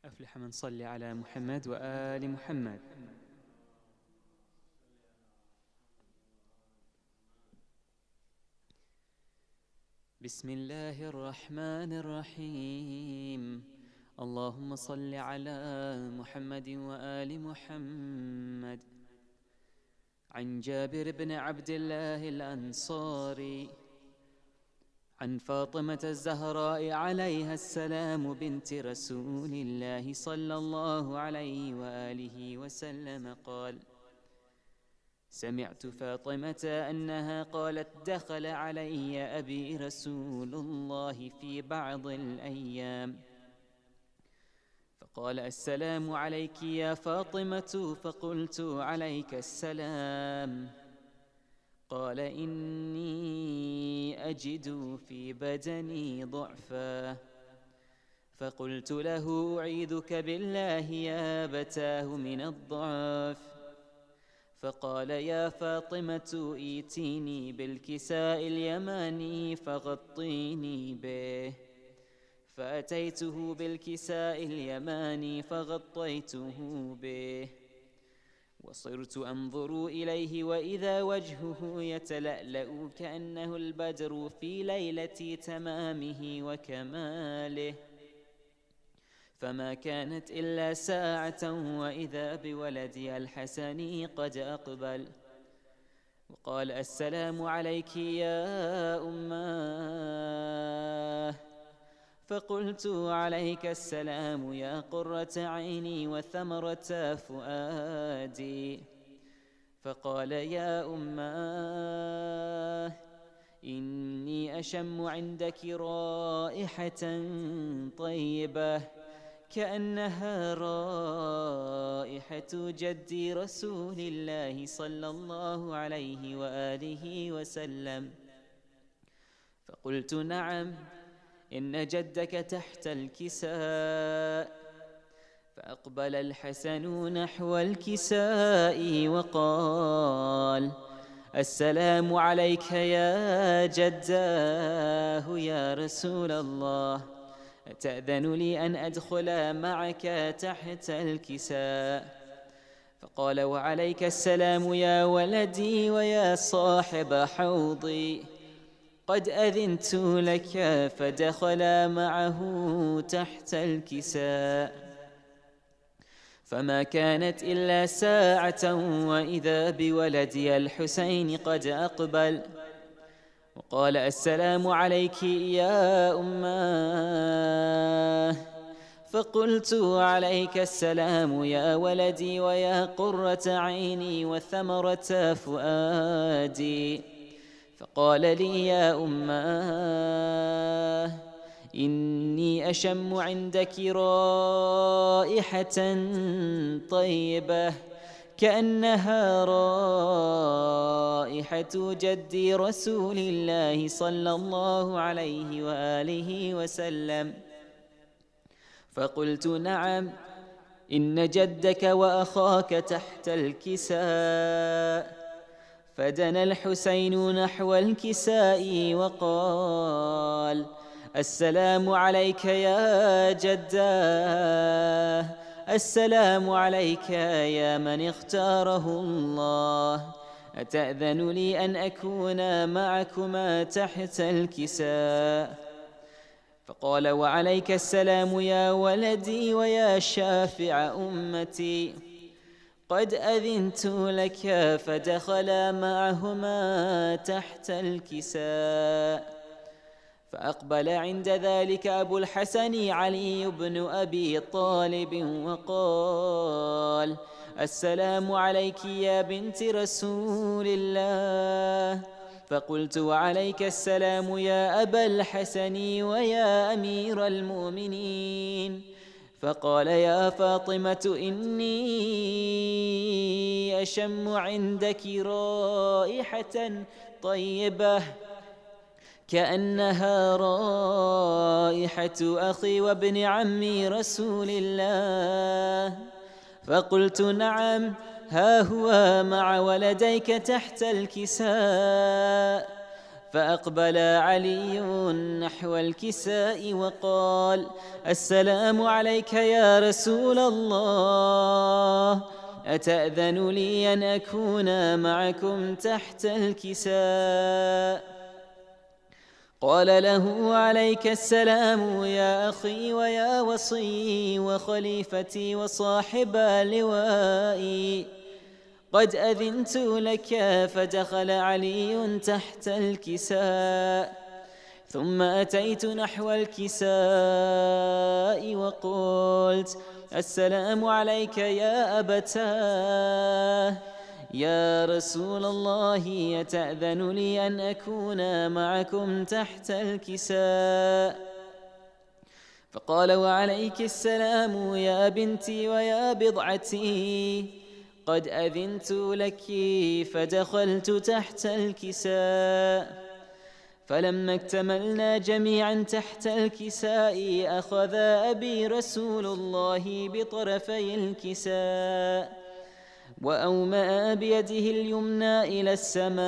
أفلح من صلى على محمد وآل محمد. بسم الله الرحمن الرحيم. اللهم صل على محمد وآل محمد. عن جابر بن عبد الله الأنصاري عن فاطمة الزهراء عليها السلام بنت رسول الله صلى الله عليه وآله وسلم قال: سمعت فاطمة أنها قالت: دخل علي أبي رسول الله في بعض الأيام فقال: السلام عليك يا فاطمة. فقلت: عليك السلام. قال: إني أجد في بدني ضعفا. فقلت له: أعيذك بالله يا أبتاه من الضعف. فقال: يا فاطمة ائتيني بالكساء اليماني فغطيني به. فأتيته بالكساء اليماني فغطيته به، وصرت أنظر إليه وإذا وجهه يتلألأ كأنه البدر في ليلة تمامه وكماله. فما كانت إلا ساعة وإذا بولدي الحسن قد أقبل وقال: السلام عليك يا أماه. فقلت: عليك السلام يا قرة عيني وثمرة فؤادي. فقال: يا أماه، إني أشم عندك رائحة طيبة كأنها رائحة جدي رسول الله صلى الله عليه وآله وسلم. فقلت: نعم، إن جدك تحت الكساء. فأقبل الحسن نحو الكساء وقال: السلام عليك يا جداه يا رسول الله، أتأذن لي أن أدخل معك تحت الكساء؟ فقال: وعليك السلام يا ولدي ويا صاحب حوضي، قد أذنت لك. فدخل معه تحت الكساء. فما كانت إلا ساعة وإذا بولدي الحسين قد أقبل وقال: السلام عليك يا أماه. فقلت: عليك السلام يا ولدي ويا قرة عيني وثمرة فؤادي. فقال لي: يا أماه، إني أشم عندك رائحة طيبة كأنها رائحة جدي رسول الله صلى الله عليه وآله وسلم. فقلت: نعم، إن جدك وأخاك تحت الكساء. فدنا الحسين نحو الكساء وقال: السلام عليك يا جداه، السلام عليك يا من اختاره الله، أتأذن لي أن أكون معكما تحت الكساء؟ فقال: وعليك السلام يا ولدي ويا شافع أمتي، قد أذنت لك. فدخل معهما تحت الكساء. فأقبل عند ذلك أبو الحسن علي بن أبي طالب وقال: السلام عليك يا بنت رسول الله. فقلت: وعليك السلام يا أبا الحسن ويا أمير المؤمنين. فقال: يا فاطمة، إني أشم عندك رائحة طيبة كأنها رائحة أخي وابن عمي رسول الله. فقلت: نعم، ها هو مع ولديك تحت الكساء. فأقبل علي نحو الكساء وقال: السلام عليك يا رسول الله، أتأذن لي أن أكون معكم تحت الكساء؟ قال له: عليك السلام يا أخي ويا وصي وخليفتي وصاحب لوائي، قد أذنت لك. فدخل علي تحت الكساء، ثم أتيت نحو الكساء وقلت: السلام عليك يا أبتاه، يا رسول الله، يتأذن لي أن أكون معكم تحت الكساء؟ فقال: وعليك السلام يا بنتي ويا بضعتي، قد أذنت لك. فدخلت تحت الكساء، فلما اكتملنا جميعا تحت الكساء أخذ أبي رسول الله بطرفي الكساء وأومأ بيده اليمنى إلى السماء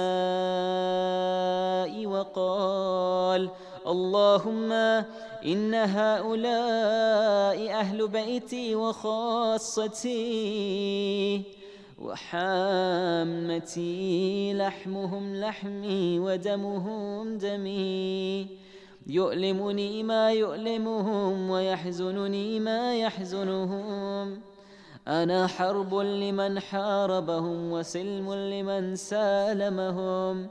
وقال: اللهم إن هؤلاء أهل بيتي وخاصتي وحامتي، لحمهم لحمي ودمهم دمي، يؤلمني ما يؤلمهم ويحزنني ما يحزنهم. أنا حرب لمن حاربهم وسلم لمن سالمهم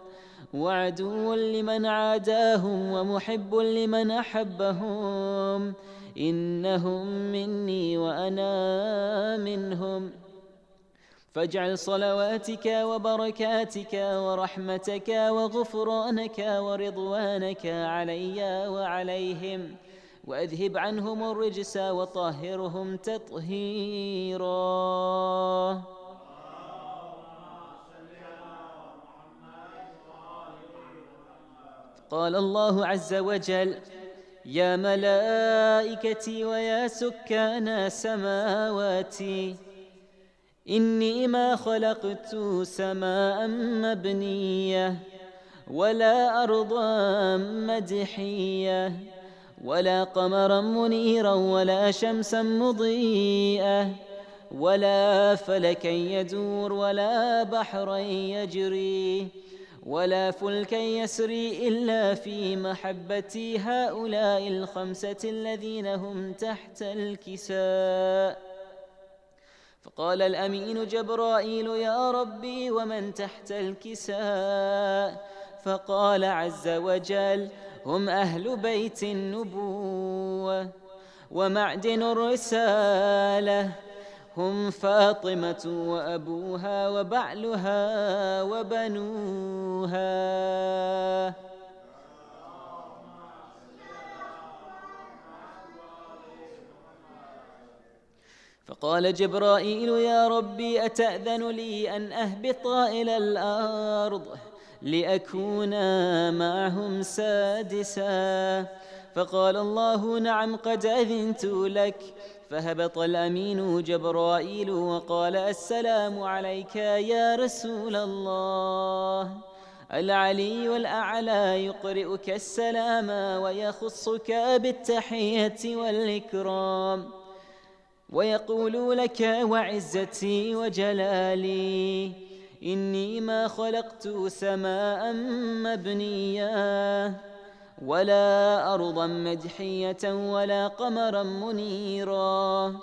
وعدو لمن عاداهم ومحب لمن أحبهم، إنهم مني وأنا منهم. فاجعل صلواتك وبركاتك ورحمتك وغفرانك ورضوانك علي وعليهم، وأذهب عنهم الرجس وطهرهم تطهيرا. قال الله عز وجل: يا ملائكتي ويا سكان سماواتي، إني ما خلقت سماء مبنية ولا أرضا مدحية ولا قمرا منيرا ولا شمسا مضيئة ولا فلكا يدور ولا بحرا يجري ولا فلكا يسري إلا في محبة هؤلاء الخمسة الذين هم تحت الكساء. فقال الأمين جبرائيل: يا ربي ومن تحت الكساء؟ فقال عز وجل: هم أهل بيت النبوة ومعدن الرسالة، هم فاطمة وأبوها وبعلها وبنوها. فقال جبرائيل: يا ربي أتأذن لي أن أهبط إلى الأرض لأكون معهم سادسا؟ فقال الله: نعم، قد أذنت لك. فهبط الأمين جبرائيل وقال: السلام عليك يا رسول الله. العلي الأعلى يقرئك السلام ويخصك بالتحية والإكرام ويقول لك: وعزتي وجلالي، إني ما خلقت سماء مبنية ولا أرضا مدحية ولا قمرا منيرا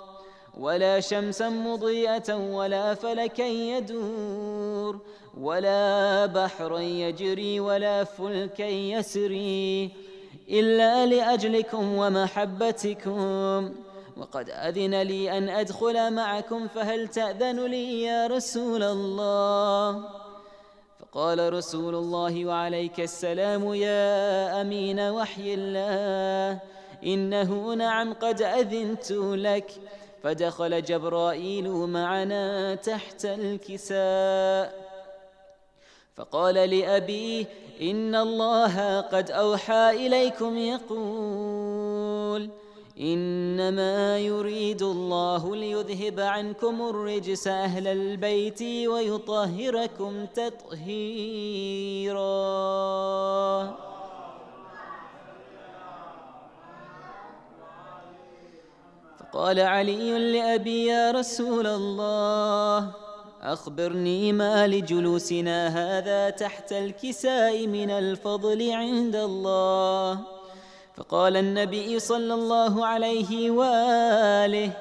ولا شمسا مضيئة ولا فلكا يدور ولا بحرا يجري ولا فلكا يسري إلا لأجلكم ومحبتكم، وقد أذن لي أن أدخل معكم، فهل تأذن لي يا رسول الله؟ فقال رسول الله: وعليك السلام يا أمين وحي الله، إنه نعم، قد أذنت لك. فدخل جبرائيل معنا تحت الكساء، فقال لأبيه: إن الله قد أوحى إليكم يقول: إنما يريد الله ليذهب عنكم الرجس أهل البيت ويطهركم تطهيرا. فقال علي لأبي: يا رسول الله، أخبرني ما لجلوسنا هذا تحت الكساء من الفضل عند الله. فقال النبي صلى الله عليه وآله: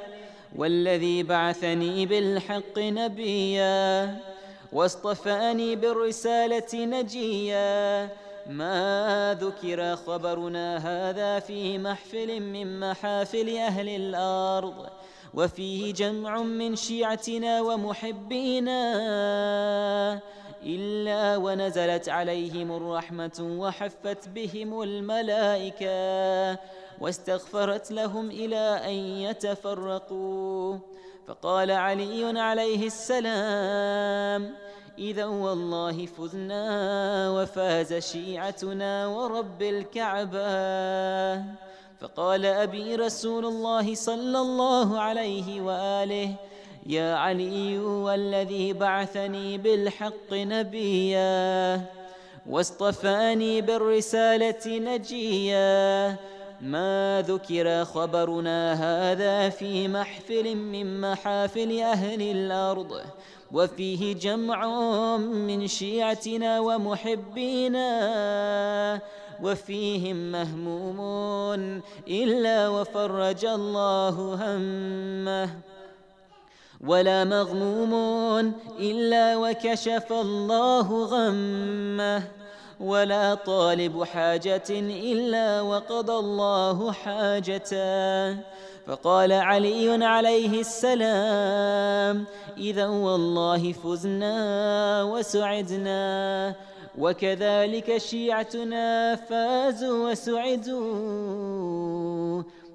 والذي بعثني بالحق نبيا واصطفاني بالرسالة نجيا، ما ذكر خبرنا هذا في محفل من محافل أهل الأرض وفيه جمع من شيعتنا ومحبينا إلا ونزلت عليهم الرحمة وحفت بهم الملائكة واستغفرت لهم إلى أن يتفرقوا. فقال علي عليه السلام: إذا والله فزنا وفاز شيعتنا ورب الكعبة. فقال أبي رسول الله صلى الله عليه وآله: يا علي، والذي بعثني بالحق نبيا واصطفاني بالرسالة نجيا، ما ذكر خبرنا هذا في محفل من محافل أهل الأرض وفيه جمع من شيعتنا ومحبينا وفيهم مهموم إلا وفرج الله همه، ولا مغموم إلا وكشف الله غمه، ولا طالب حاجة إلا وقضى الله حاجته. فقال علي عليه السلام: إذا والله فزنا وسعدنا، وكذلك شيعتنا فازوا وسعدوا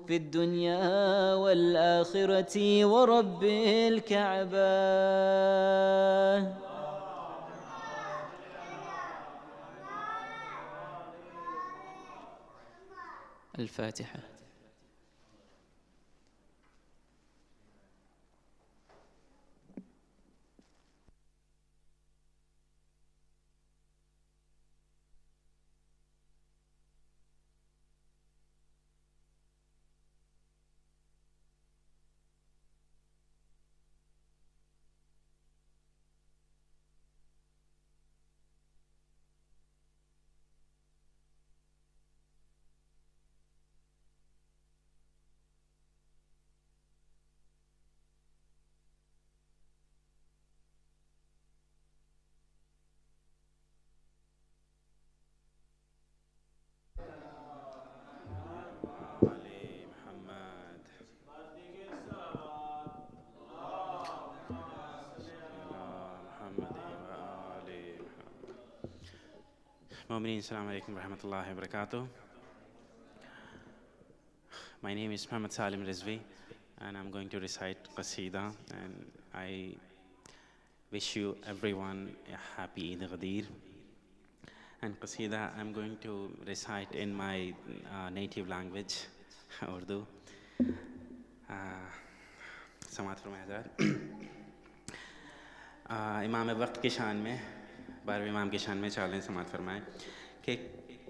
في الدنيا والآخرة ورب الكعبة. الفاتحة. Assalamu alaikum wa rahmatullahi wa barakatuh. My name is Muhammad Salim Rizvi, and I'm going to recite Qasida, and I wish you everyone a happy Eid al Ghadeer. And Qasida I'm going to recite in my native language, Urdu. समाअत फरमाया हज़रात। इमाम वक्त की शान में, 12वें इमाम की शान में चालें समाअत फरमाएं कि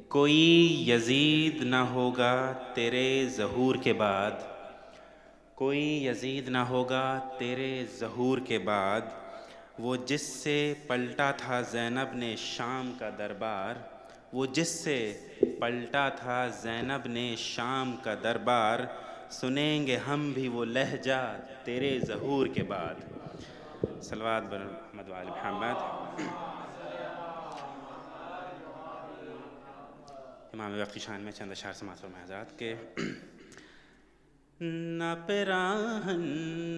कोई यजीद ना होगा तेरे ज़हूर के बाद, कोई यजीद ना होगा तेरे ज़हूर के बाद, वो जिससे पलटा था ज़ैनब ने शाम का दरबार, वो जिससे पलटा था ज़ैनब ने शाम का दरबार, सुनेंगे हम भी वो लहजा तेरे ज़हूर के बाद। सलवात बर मोहम्मद व आले मोहम्मद। इमाम वक्त की शान में चंद अशार समाअत फरमाया हज़रात के न पिराहन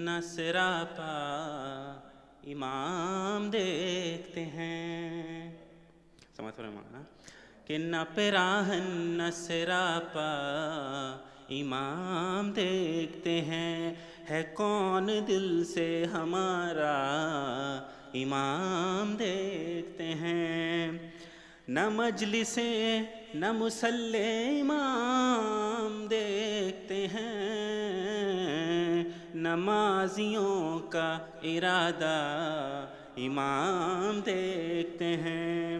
न सिरापा इमाम देखते हैं, समाअत फरमाना कि न पिराहन न सिरापा इमाम देखते हैं, है कौन दिल से हमारा इमाम देखते हैं। न Majlise نہ مصلی امام دیکھتے ہیں، نمازیوں کا ارادہ امام دیکھتے ہیں،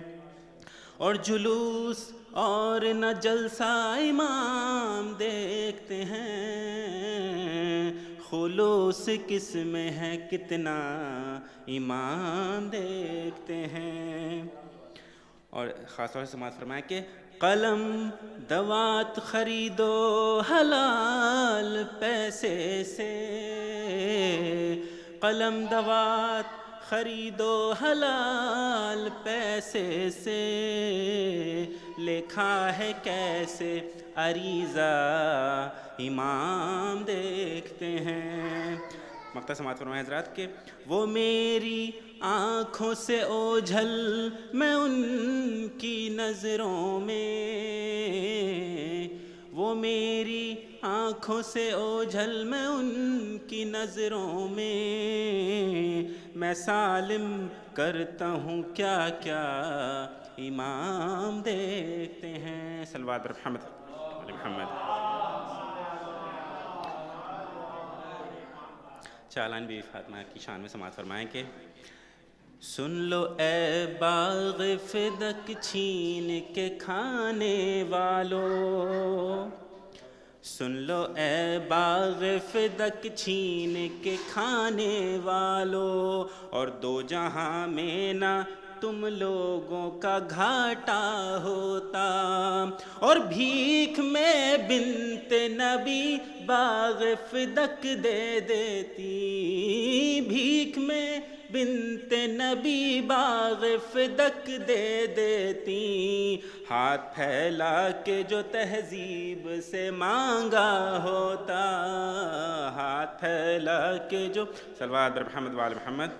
اور جلوس اور نہ جلسہ امام دیکھتے ہیں، خلوص کس میں ہے کتنا امام دیکھتے ہیں۔ اور خاص طور سے سماعت فرمائیں کہ قلم دوات خریدو حلال پیسے سے، قلم دوات خریدو حلال پیسے سے، لکھا ہے کیسے عریضہ امام دیکھتے ہیں۔ مقطع سماعت فرمائیں حضرات کہ وہ میری آنکھوں سے اوجھل میں ان کی نظروں میں، وہ میری آنکھوں سے اوجھل میں ان کی نظروں میں سالم کرتا ہوں کیا کیا امام دیکھتے ہیں۔ صلوات بر محمد۔ چالان بی فاطمہ کی شان میں سماعت فرمائیں کہ سن لو اے باغ فدق چھین کے کھانے والو، سن لو اے باغ فدق چھین کے کھانے والو، اور دو جہاں میں نہ تم لوگوں کا گھاٹا ہوتا، اور بھیک میں بنت نبی باغ فدق دے دیتی، بھیک میں بنت نبی باغ فدق دے دیتی، ہاتھ پھیلا کے جو تہذیب سے مانگا ہوتا، ہاتھ پھیلا کے جو صلوات بر محمد وآل محمد۔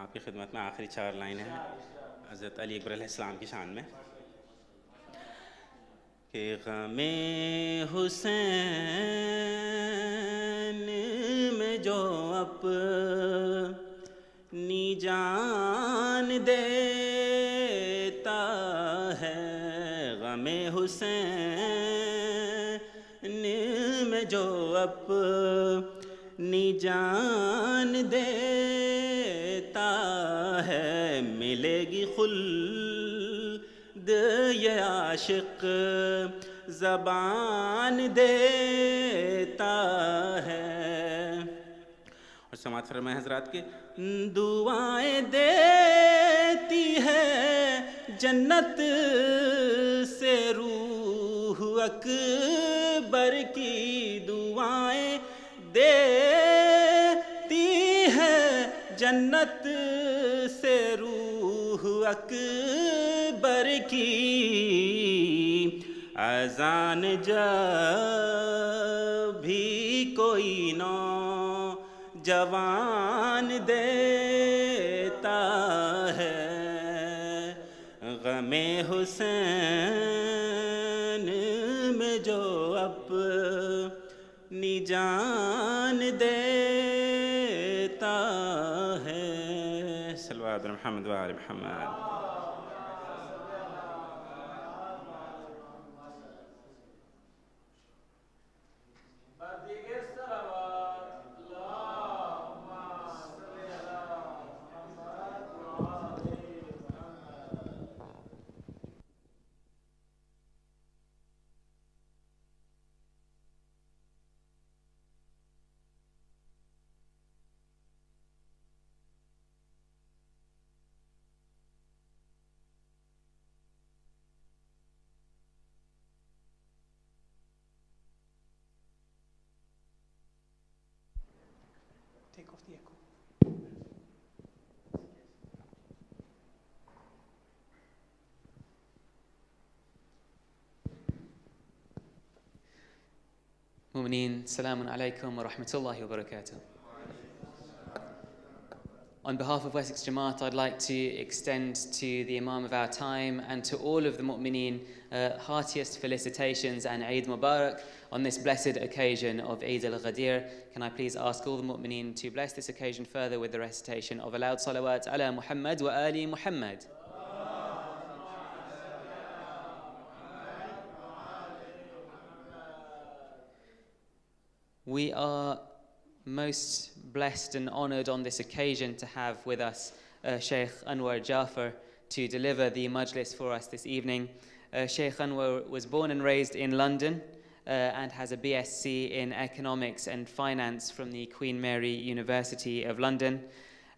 آپ کی خدمت میں آخری 4 لائنیں ہیں حضرت علی اکبر علیہ السلام کی شان میں کہ غم حسین میں جو اپنی جان دیتا ہے، غم حسین میں جو اپنی جان دیتا ہے، ملے گی خلد یہ عاشق زبان دیتا ہے۔ اور سماعت فرمائیں حضرات کہ دعائیں دیتی ہے جنت سے روح اکبر کی، دعائیں دیتی ہے جنت سے روح اکبر کی، اذان جب بھی کوئی نوجوان دیتا ہے، غم حسین میں جو اپنی جان دیتا ہے۔ صلوات بر محمد وآل محمد۔ Mu'mineen, Salamun alaikum wa rahmatullahi wa barakatuh. On behalf of Wessex Jamaat, I'd like to extend to the Imam of our time and to all of the mu'mineen heartiest felicitations and Eid Mubarak on this blessed occasion of Eid al Ghadeer. Can I please ask all the mu'mineen to bless this occasion further with the recitation of a loud salawat ala Muhammad wa ali Muhammad. We are most blessed and honoured on this occasion to have with us Sheikh Anwar Jafar to deliver the majlis for us this evening. Sheikh Anwar was born and raised in London and has a BSc in Economics and Finance from the Queen Mary University of London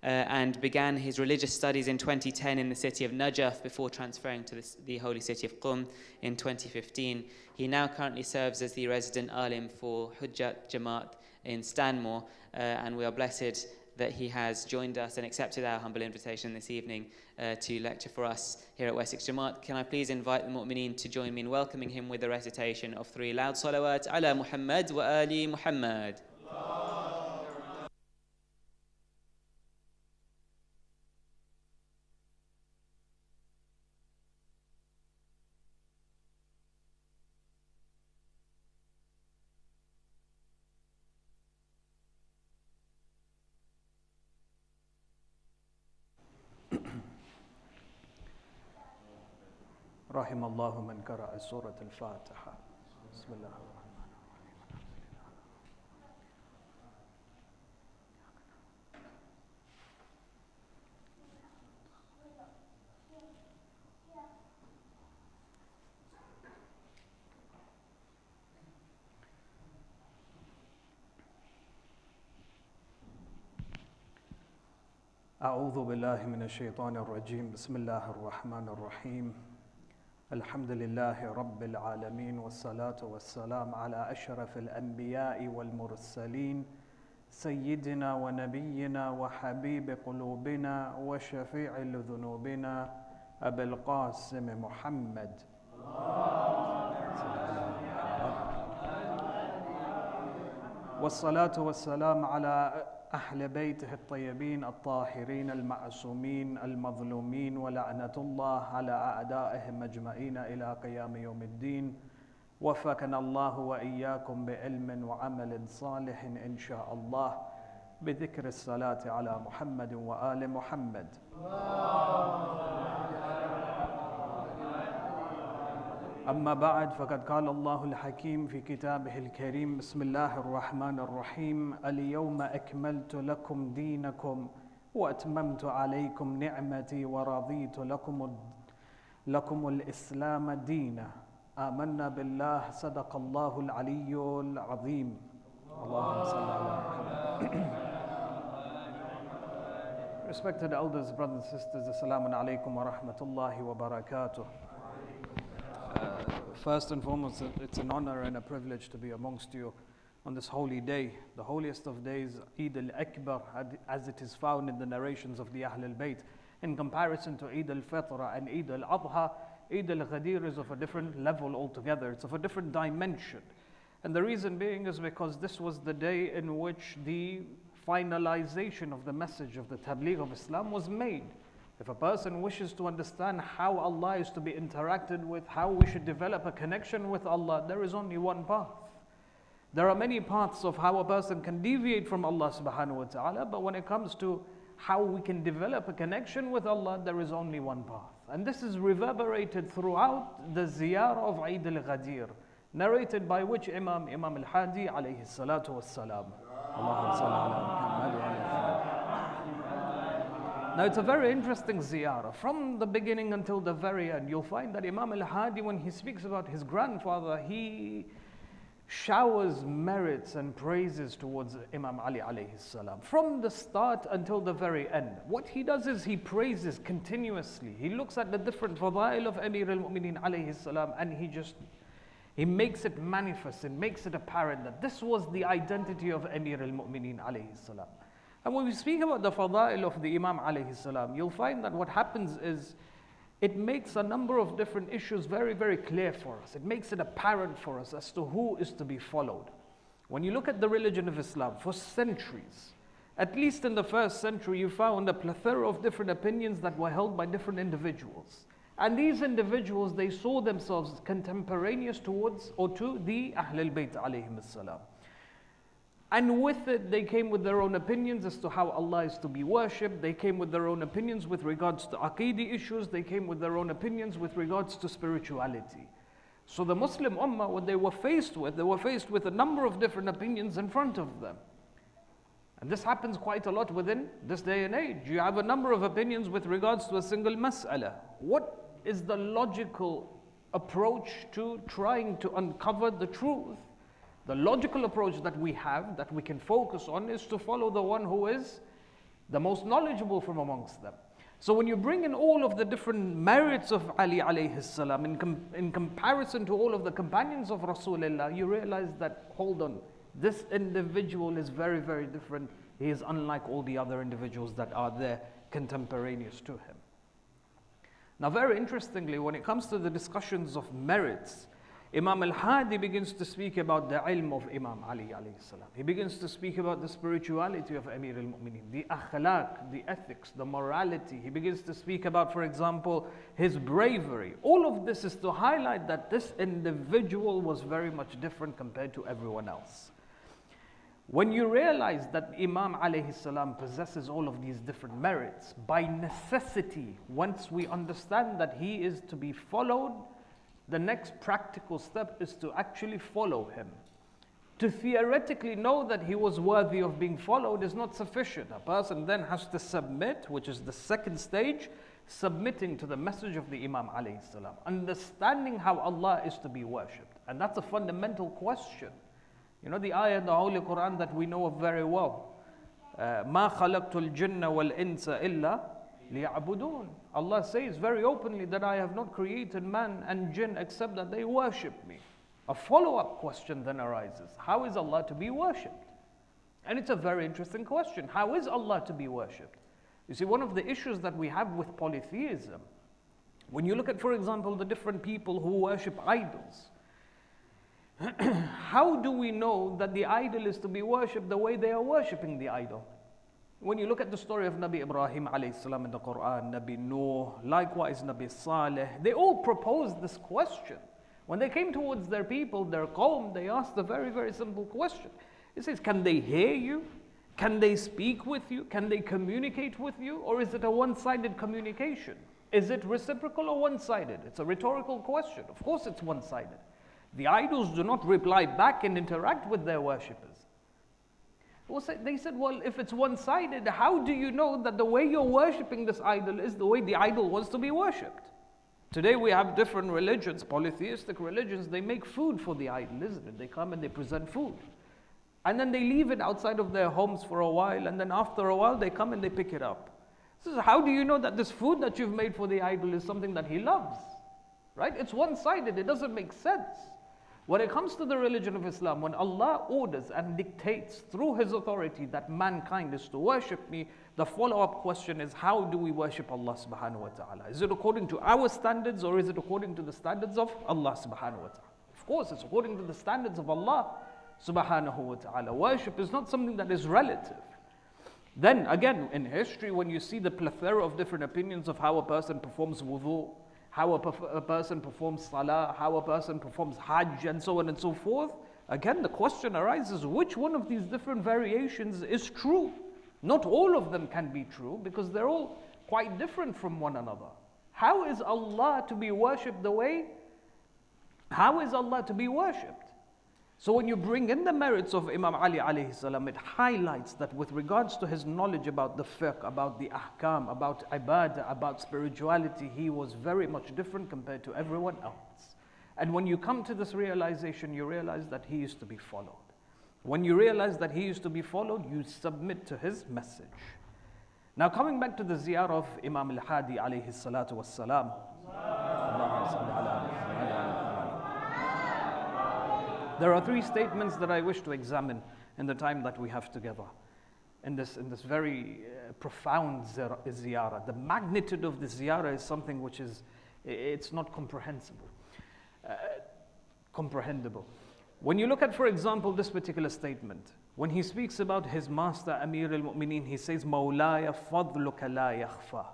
and began his religious studies in 2010 in the city of Najaf before transferring to the holy city of Qum in 2015. He now currently serves as the resident alim for Hujjah Jamaat in Stanmore, and we are blessed that he has joined us and accepted our humble invitation this evening to lecture for us here at Wessex Jamaat. Can I please invite the mu'mineen to join me in welcoming him with the recitation of 3 loud salawat ala Muhammad wa ali Muhammad. رحم الله من قرأ سورة الفاتحة. بسم الله الرحمن الرحيم. أعوذ بالله من الشيطان الرجيم. بسم الله الرحمن الرحيم. الحمد لله رب العالمين والصلاة والسلام على أشرف الأنبياء والمرسلين سيدنا ونبينا وحبيب قلوبنا وشفيع لذنوبنا أبي القاسم محمد والصلاة والسلام على أهل بيته الطيبين الطاهرين المعصومين المظلومين ولعنة الله على أعدائهم أجمعين إلى قيام يوم الدين. وفقنا الله وإياكم بعلم وعمل صالح إن شاء الله بذكر الصلاة على محمد وآل محمد. أما بعد فقد قال الله الحكيم في كتابه الكريم بسم الله الرحمن الرحيم اليوم أكملت لكم دينكم وأتممت عليكم نعمتي ورضيت لكم الإسلام دينا آمنا بالله صدق الله العلي العظيم. اللهم صل على محمد. Respected elders, brothers and sisters, Assalamu alaikum wa rahmatullahi wa barakatuh. First and foremost, it's an honor and a privilege to be amongst you on this holy day, the holiest of days, Eid al-Akbar, as it is found in the narrations of the Ahl al-Bayt. In comparison to Eid al-Fitr and Eid al-Adha, Eid al Ghadeer is of a different level altogether. It's of a different dimension. And the reason being is because this was the day in which the finalization of the message of the Tabligh of Islam was made. If a person wishes to understand how Allah is to be interacted with, how we should develop a connection with Allah, there is only one path. There are many paths of how a person can deviate from Allah subhanahu wa ta'ala, but when it comes to how we can develop a connection with Allah, there is only one path. And this is reverberated throughout the ziyarah of Eid al Ghadeer, narrated by which Imam al-Hadi alayhi salatu wassalam. Allahumma salli ala Muhammad wa ala Muhammad. Now it's a very interesting ziyarah. From the beginning until the very end, you'll find that Imam al-Hadi, when he speaks about his grandfather, he showers merits and praises towards Imam Ali alayhi salam. From the start until the very end, what he does is he praises continuously. He looks at the different fadail of Amir al-Mu'mineen alayhi salam and he makes it manifest and makes it apparent that this was the identity of Amir al-Mu'mineen alayhi salam. And when we speak about the fadail of the Imam alayhi salam, you'll find that what happens is it makes a number of different issues very, very clear for us. It makes it apparent for us as to who is to be followed. When you look at the religion of Islam, for centuries, At least in the first century, you found a plethora of different opinions that were held by different individuals. And these individuals, they saw themselves contemporaneous towards or to the Ahlul Bayt alayhim as-salam. And with it, they came with their own opinions as to how Allah is to be worshipped. They came with their own opinions with regards to aqeedi issues. They came with their own opinions with regards to spirituality. So the Muslim Ummah, what they were faced with a number of different opinions in front of them. And this happens quite a lot within this day and age. You have a number of opinions with regards to a single mas'ala. What is the logical approach to trying to uncover the truth? The logical approach that we have, that we can focus on, is to follow the one who is the most knowledgeable from amongst them. So when you bring in all of the different merits of Ali alayhi salam in comparison to all of the companions of Rasulullah, you realize that, hold on, this individual is very, very different. He is unlike all the other individuals that are there contemporaneous to him. Now, very interestingly, when it comes to the discussions of merits, Imam al-Hadi begins to speak about the ilm of Imam Ali alayhi salam. He begins to speak about the spirituality of Amir al-Mu'mineen, the akhlaq, the ethics, the morality. He begins to speak about, for example, his bravery. All of this is to highlight that this individual was very much different compared to everyone else. When you realize that Imam alayhi salam possesses all of these different merits, by necessity, once we understand that he is to be followed, the next practical step is to actually follow him. To theoretically know that he was worthy of being followed is not sufficient. A person then has to submit, which is the second stage, submitting to the message of the Imam alayhi salam, understanding how Allah is to be worshipped. And that's a fundamental question. You know the ayah in the Holy Quran that we know of very well. مَا خَلَقْتُ الْجِنَّ وَالْإِنسَ إِلَّا لِيَعْبُدُونَ. Allah says very openly that I have not created man and jinn except that they worship me. A follow-up question then arises. How is Allah to be worshipped? And it's a very interesting question. How is Allah to be worshipped? You see, one of the issues that we have with polytheism, when you look at, for example, the different people who worship idols, how do we know that the idol is to be worshipped the way they are worshipping the idol? When you look at the story of Nabi Ibrahim alayhi salam in the Quran, Nabi Nuh, likewise Nabi Saleh, they all proposed this question. When they came towards their people, their qawm, they asked a very, very simple question. It says, can they hear you? Can they speak with you? Can they communicate with you? Or is it a one-sided communication? Is it reciprocal or one-sided? It's a rhetorical question. Of course it's one-sided. The idols do not reply back and interact with their worshippers. They said, well, if it's one-sided, how do you know that the way you're worshipping this idol is the way the idol wants to be worshipped? Today we have different religions, polytheistic religions, they make food for the idol, isn't it? They come and they present food. And then they leave it outside of their homes for a while, and then after a while they come and they pick it up. So how do you know that this food that you've made for the idol is something that he loves? Right? It's one-sided, it doesn't make sense. When it comes to the religion of Islam, when Allah orders and dictates through His authority that mankind is to worship me, the follow-up question is, how do we worship Allah subhanahu wa ta'ala? Is it according to our standards or is it according to the standards of Allah subhanahu wa ta'ala? Of course, it's according to the standards of Allah subhanahu wa ta'ala. Worship is not something that is relative. Then again, in history, when you see the plethora of different opinions of how a person performs wudu, how a person performs salah, how a person performs hajj, and so on and so forth, again the question arises, which one of these different variations is true? Not all of them can be true because they're all quite different from one another. How is Allah to be worshipped the way? How is Allah to be worshipped? So when you bring in the merits of Imam Ali alayhi salam, it highlights that with regards to his knowledge about the fiqh, about the ahkam, about ibadah, about spirituality, he was very much different compared to everyone else. And when you come to this realization, you realize that he is to be followed. When you realize that he is to be followed, you submit to his message. Now coming back to the ziyarah of Imam al-Hadi alayhi salatu wassalam, there are three statements that I wish to examine in the time that we have together. In this very profound ziyarah. The magnitude of the ziyarah is something which is, it's not comprehensible. When you look at, for example, this particular statement, when he speaks about his master Amir al-Mu'mineen, he says, Mawlaya fadluka la yakhfa.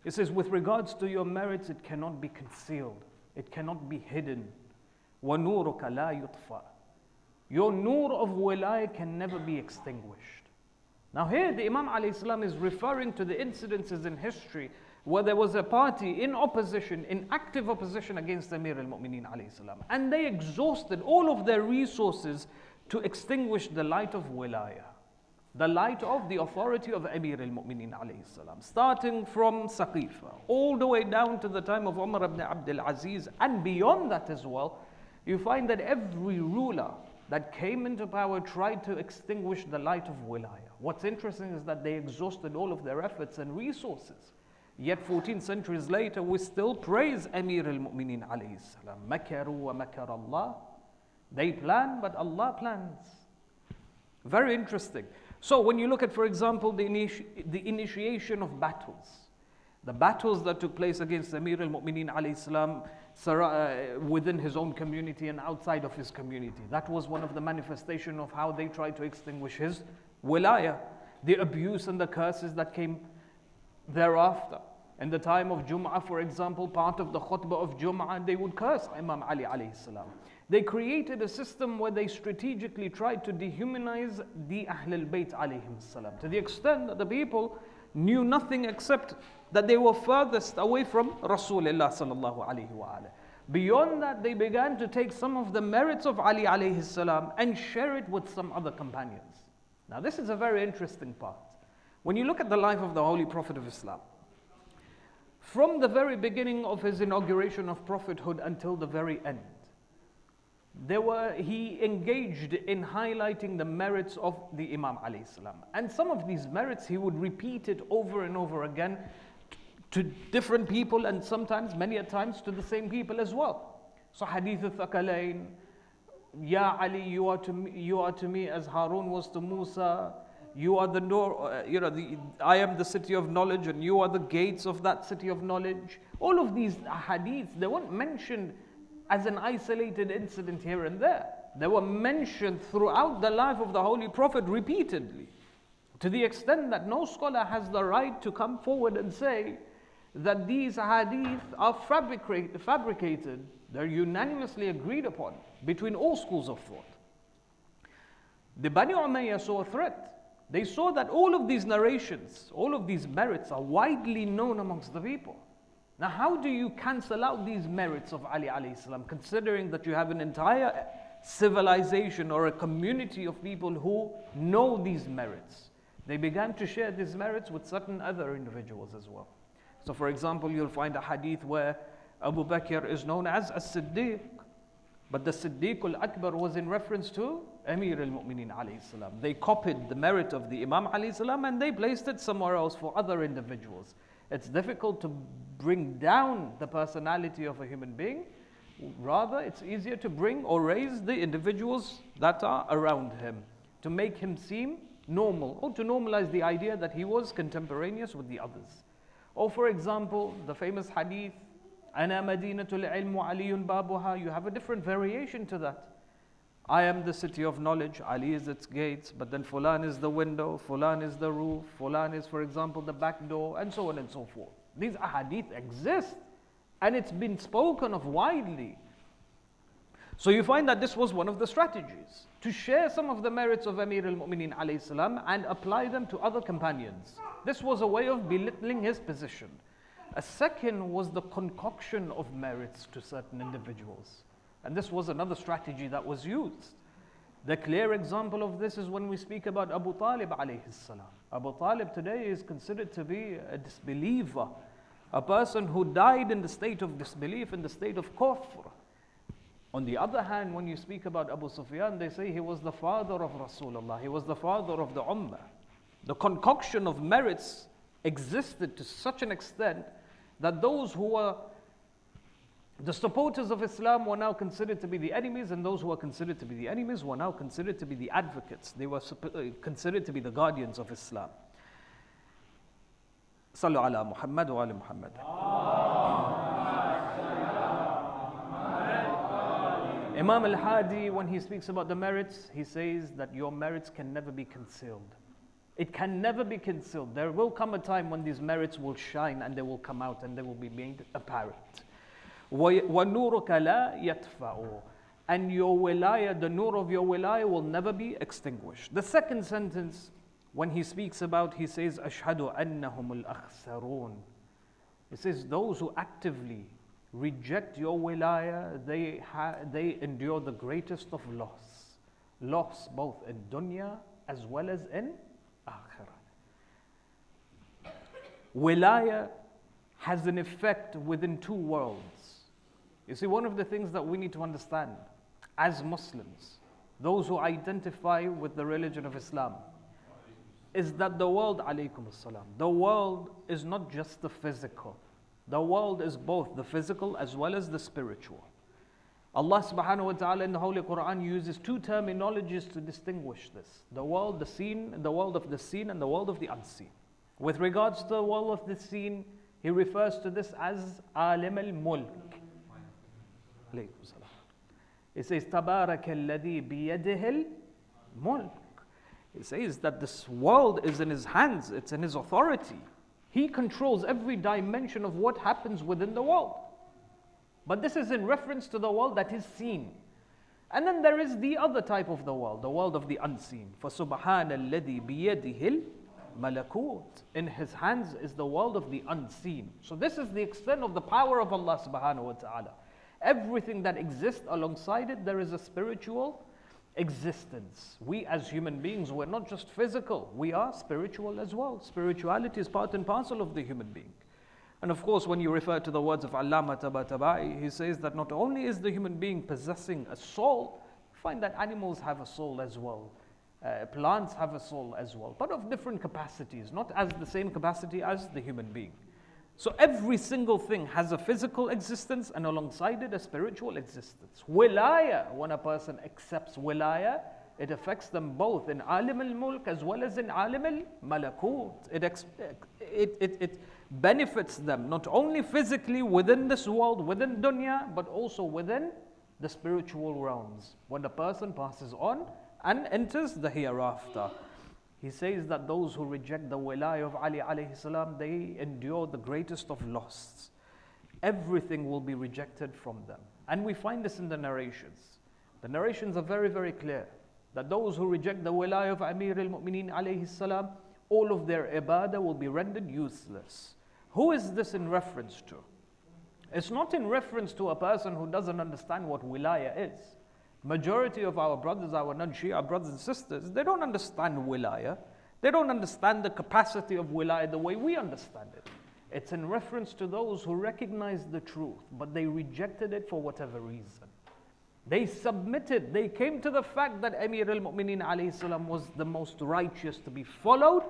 He says, with regards to your merits, it cannot be concealed. It cannot be hidden. Wa nuruka la yutfa. Your nur of wilaya can never be extinguished. Now here the Imam alayhi salam is referring to the incidences in history where there was a party in opposition, in active opposition against Amir al-Mu'mineen alayhi salam. And they exhausted all of their resources to extinguish the light of wilaya, the light of the authority of Amir al-Mu'mineen alayhi salam. Starting from Saqifa, all the way down to the time of Umar ibn Abdul Aziz, and beyond that as well, you find that every ruler that came into power tried to extinguish the light of wilaya. What's interesting is that they exhausted all of their efforts and resources. Yet 14 centuries later, we still praise Amir al-Mu'mineen alayhi salam. Makaru wa makar Allah. They plan, but Allah plans. Very interesting. So when you look at, for example, the initiation of battles, the battles that took place against Amir al-Mu'mineen alayhi salam within his own community and outside of his community, that was one of the manifestations of how they tried to extinguish his wilaya. The abuse and the curses that came thereafter. In the time of Jum'ah, for example, part of the khutbah of Jum'ah, they would curse Imam Ali alayhi salam. They created a system where they strategically tried to dehumanize the Ahlul Bayt alayhim salam, to the extent that the people knew nothing except that they were furthest away from Rasulullah sallallahu alayhi wa alayhi. Beyond that, they began to take some of the merits of Ali alayhi salam and share it with some other companions. Now this is a very interesting part. When you look at the life of the Holy Prophet of Islam, from the very beginning of his inauguration of prophethood until the very end, he engaged in highlighting the merits of the Imam alayhi salam. And some of these merits he would repeat it over and over again to different people, and sometimes, many a times, to the same people as well. So Hadith al-Thaqalain, Ya Ali, you are to me as Harun was to Musa. You are the door, I am the city of knowledge, and you are the gates of that city of knowledge. All of these hadiths, they weren't mentioned as an isolated incident here and there. They were mentioned throughout the life of the Holy Prophet repeatedly, to the extent that no scholar has the right to come forward and say that these hadith are fabricated. They're unanimously agreed upon between all schools of thought. The Bani Umayyah saw a threat. They saw that all of these narrations, all of these merits are widely known amongst the people. Now how do you cancel out these merits of Ali alayhi salam, considering that you have an entire civilization or a community of people who know these merits? They began to share these merits with certain other individuals as well. So for example, you'll find a hadith where Abu Bakr is known as As-Siddiq, but the Siddiq al-Akbar was in reference to Amir al-Mu'mineen alayhi salam. They copied the merit of the Imam alayhi salam and they placed it somewhere else for other individuals. It's difficult to bring down the personality of a human being. Rather, it's easier to bring or raise the individuals that are around him, to make him seem normal, or to normalize the idea that he was contemporaneous with the others. Or for example, the famous hadith, Ana Madinatul Ilm wa Aliyun Babuha, you have a different variation to that. I am the city of knowledge, Ali is its gates, but then Fulan is the window, Fulan is the roof, Fulan is, for example, the back door, and so on and so forth. These ahadith exist, and it's been spoken of widely. So you find that this was one of the strategies, to share some of the merits of Amir al-Mu'mineen alayhi salam and apply them to other companions. This was a way of belittling his position. A second was the concoction of merits to certain individuals. And this was another strategy that was used. The clear example of this is when we speak about Abu Talib alayhi salam. Abu Talib today is considered to be a disbeliever, a person who died in the state of disbelief, in the state of kufr. On the other hand, when you speak about Abu Sufyan, they say he was the father of Rasulullah, he was the father of the Ummah. The concoction of merits existed to such an extent that those who were the supporters of Islam were now considered to be the enemies, and those who were considered to be the enemies were now considered to be the advocates. They were considered to be the guardians of Islam. Sallu ala Muhammad wa ala Muhammad. Imam al-Hadi, when he speaks about the merits, he says that your merits can never be concealed. It can never be concealed. There will come a time when these merits will shine and they will come out and they will be made apparent. وَنُورُكَ لَا يَطْفَأُ. And your wilayah, the nur of your wilayah will never be extinguished. The second sentence, when he speaks about, he says, أَشْهَدُ أَنَّهُمُ الْأَخْسَرُونَ. He says, those who actively reject your wilayah, they endure the greatest of loss. Loss both in dunya as well as in akhirah. Wilayah has an effect within two worlds. You see, one of the things that we need to understand as Muslims, those who identify with the religion of Islam, is that the world, alaykum as-salam, the world is not just the physical. The world is both the physical as well as the spiritual. Allah subhanahu wa ta'ala in the Holy Quran uses two terminologies to distinguish this. The world, the seen, the world of the seen and the world of the unseen. With regards to the world of the seen, he refers to this as alim al-mulk. It says, تَبَارَكَ الَّذِي بِيَدِهِ الْمُلْكِ. It says that this world is in his hands, it's in his authority. He controls every dimension of what happens within the world. But this is in reference to the world that is seen. And then there is the other type of the world of the unseen. فَسُبْحَانَ الَّذِي بِيَدِهِ الْمَلَكُوتِ. In his hands is the world of the unseen. So this is the extent of the power of Allah subhanahu wa ta'ala. Everything that exists alongside it, there is a spiritual existence. We as human beings, we're not just physical, we are spiritual as well. Spirituality is part and parcel of the human being. And of course, when you refer to the words of Allama Tabatabai, he says that not only is the human being possessing a soul, find that animals have a soul as well. Plants have a soul as well, but of different capacities, not as the same capacity as the human being. So every single thing has a physical existence and alongside it a spiritual existence. Wilayah, when a person accepts wilayah, it affects them both in alim al-mulk as well as in alim al-malakut. It benefits them not only physically within this world, within dunya, but also within the spiritual realms when the person passes on and enters the hereafter. He says that those who reject the wilayah of Ali alayhi salam, they endure the greatest of loss. Everything will be rejected from them. And we find this in the narrations. The narrations are very, very clear that those who reject the wilayah of Amir al-Mu'mineen alayhi salam, all of their ibadah will be rendered useless. Who is this in reference to? It's not in reference to a person who doesn't understand what wilayah is. Majority of our brothers, our non-Shia brothers and sisters, they don't understand wilayah. They don't understand the capacity of wilayah the way we understand it. It's in reference to those who recognize the truth, but they rejected it for whatever reason. They submitted, they came to the fact that Amir al-Mu'mineen alayhi salam was the most righteous to be followed,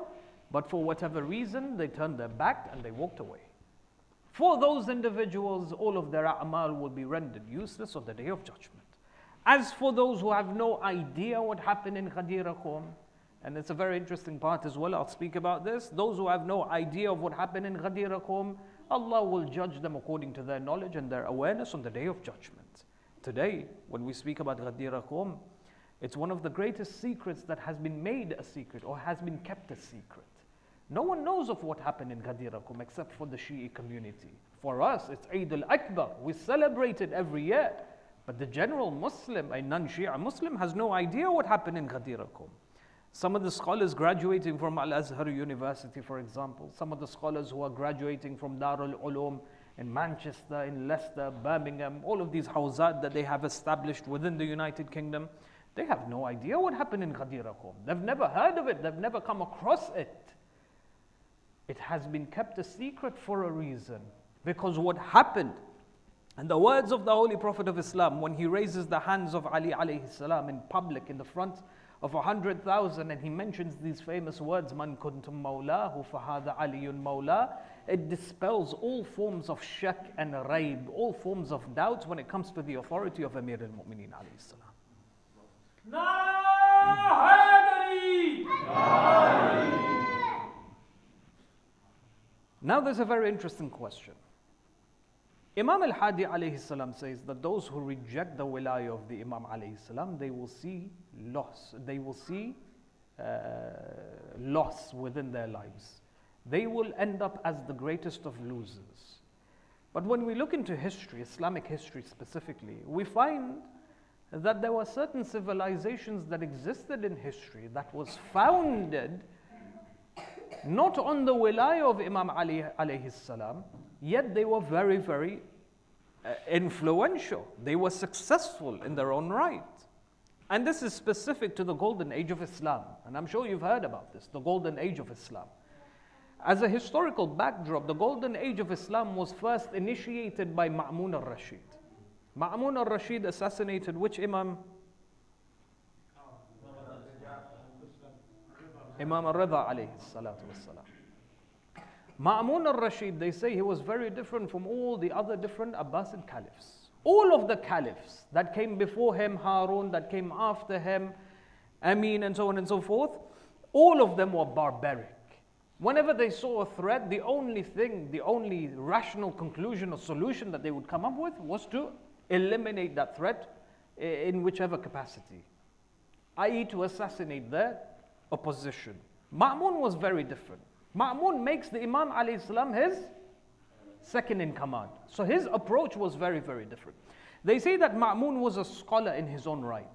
but for whatever reason, they turned their back and they walked away. For those individuals, all of their a'mal will be rendered useless on the Day of Judgment. As for those who have no idea what happened in Ghadeer Programme, and it's a very interesting part as well, I'll speak about this. Those who have no idea of what happened in Ghadeer Programme, Allah will judge them according to their knowledge and their awareness on the Day of Judgment. Today, when we speak about Ghadeer Programme, it's one of the greatest secrets that has been made a secret or has been kept a secret. No one knows of what happened in Ghadeer Programme except for the Shi'i community. For us, it's Eid al-Akbar. We celebrate it every year. But the general Muslim, a non-Shia Muslim, has no idea what happened in Ghadeer Programme. Some of the scholars graduating from Al-Azhar University, for example, some of the scholars who are graduating from Darul Ulum in Manchester, in Leicester, Birmingham, all of these hawzat that they have established within the United Kingdom, they have no idea what happened in Ghadeer Programme. They've never heard of it, they've never come across it. It has been kept a secret for a reason, because what happened, and the words of the Holy Prophet of Islam, when he raises the hands of Ali alayhi salam in public in the front of 100,000, and he mentions these famous words, Man kuntum mawlahu fahada aliyun mawla, it dispels all forms of shak and raib, all forms of doubts when it comes to the authority of Amir al-Mu'mineen alayhi salam. Now there's a very interesting question. Imam al-Hadi alayhi salam says that those who reject the wilayah of the Imam alayhi salam, they will see loss. They will see loss within their lives. They will end up as the greatest of losers. But when we look into history, Islamic history specifically, we find that there were certain civilizations that existed in history that was founded not on the wilayah of Imam Ali alayhi salam, yet they were very, very influential. They were successful in their own right. And this is specific to the golden age of Islam. And I'm sure you've heard about this, the golden age of Islam. As a historical backdrop, the golden age of Islam was first initiated by Ma'mun al-Rashid. Ma'mun al-Rashid assassinated which Imam? Imam al-Rida alayhi salatu wassalam. Ma'mun al-Rashid, they say he was very different from all the other different Abbasid caliphs. All of the caliphs that came before him, Harun, that came after him, Amin, and so on and so forth, all of them were barbaric. Whenever they saw a threat, the only rational conclusion or solution that they would come up with was to eliminate that threat in whichever capacity, i.e. to assassinate their opposition. Ma'mun was very different. Ma'mun makes the Imam alayhi salam his second in command. So his approach was very, very different. They say that Ma'mun was a scholar in his own right.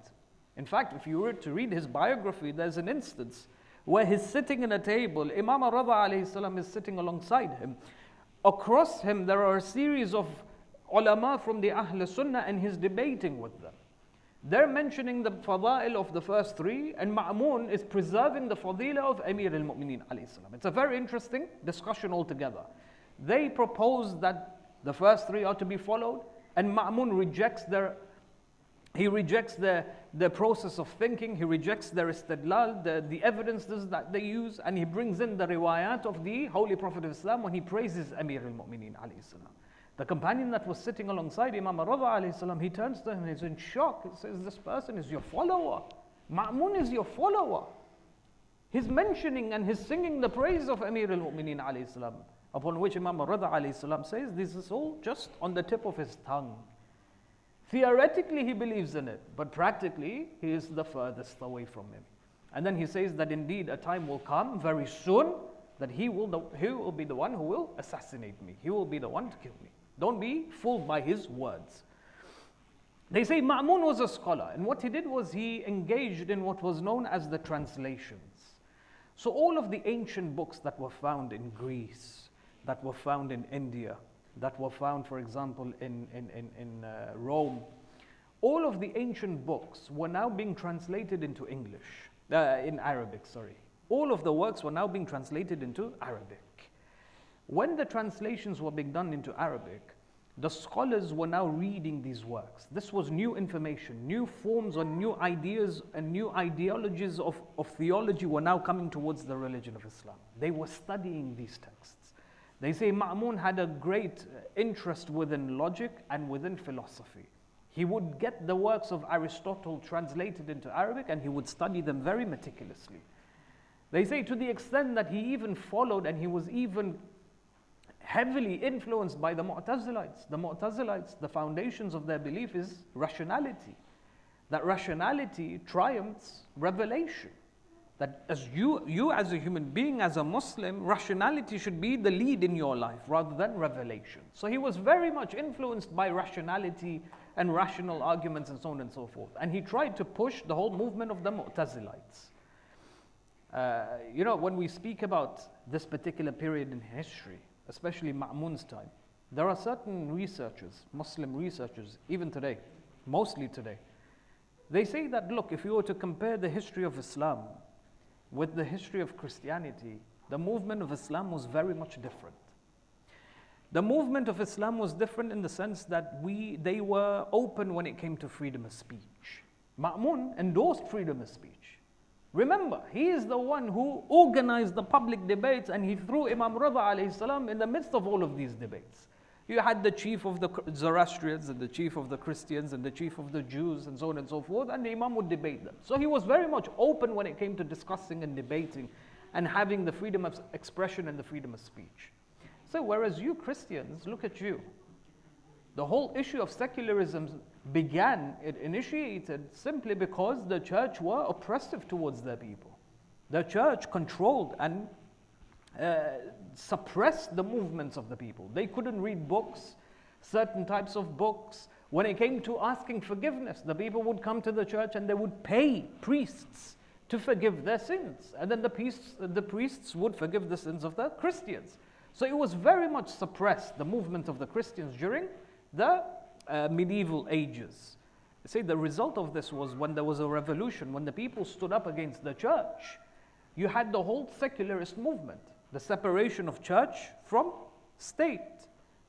In fact, if you were to read his biography, there's an instance where he's sitting in a table, Imam al-Rida alayhi salam is sitting alongside him. Across him, there are a series of ulama from the Ahl Sunnah, and he's debating with them. They're mentioning the fada'il of the first three, and Ma'mun is preserving the fadila of Amir al-Mu'mineen alayhi salam. It's a very interesting discussion altogether. They propose that the first three are to be followed, and Ma'mun rejects their process of thinking, he rejects their istidlal, the evidences that they use, and he brings in the riwayat of the Holy Prophet of Islam when he praises Amir al-Mu'mineen alayhi salam. The companion that was sitting alongside Imam al-Rida alayhi salam, he turns to him and he's in shock. He says, this person is your follower. Ma'mun is your follower. He's mentioning and he's singing the praise of Amir al-Mu'mineen alayhi salam. Upon which Imam al-Rida alayhi salam says, this is all just on the tip of his tongue. Theoretically, he believes in it, but practically, he is the furthest away from him. And then he says that indeed a time will come very soon that he will be the one who will assassinate me. He will be the one to kill me. Don't be fooled by his words. They say Ma'mun was a scholar, and what he did was he engaged in what was known as the translations. So all of the ancient books that were found in Greece, that were found in India, that were found, for example, in Rome, all of the ancient books were now being translated into in Arabic, sorry. All of the works were now being translated into Arabic. When the translations were being done into Arabic, the scholars were now reading these works. This was new information, new forms or new ideas and new ideologies of theology were now coming towards the religion of Islam. They were studying these texts. They say Ma'mun had a great interest within logic and within philosophy. He would get the works of Aristotle translated into Arabic and he would study them very meticulously. They say to the extent that he even followed and he was even heavily influenced by the Mu'tazilites. The Mu'tazilites, the foundations of their belief is rationality. That rationality triumphs revelation. That as you as a human being, as a Muslim, rationality should be the lead in your life rather than revelation. So he was very much influenced by rationality and rational arguments and so on and so forth. And he tried to push the whole movement of the Mu'tazilites. When we speak about this particular period in history, especially Ma'mun's time, there are certain researchers, Muslim researchers, even today, mostly today, they say that, look, if you were to compare the history of Islam with the history of Christianity, the movement of Islam was very much different. The movement of Islam was different in the sense that they were open when it came to freedom of speech. Ma'mun endorsed freedom of speech. Remember, he is the one who organized the public debates and he threw Imam Rida alayhi salam in the midst of all of these debates. You had the chief of the Zoroastrians and the chief of the Christians and the chief of the Jews and so on and so forth, and the Imam would debate them. So he was very much open when it came to discussing and debating and having the freedom of expression and the freedom of speech. So whereas you Christians, look at you. The whole issue of secularism it initiated simply because the church were oppressive towards their people. The church controlled and suppressed the movements of the people. They couldn't read books, certain types of books. When it came to asking forgiveness, the people would come to the church and they would pay priests to forgive their sins. And then the priests would forgive the sins of the Christians. So it was very much suppressed, the movement of the Christians during the medieval ages. See, the result of this was when there was a revolution, when the people stood up against the church, you had the whole secularist movement, the separation of church from state.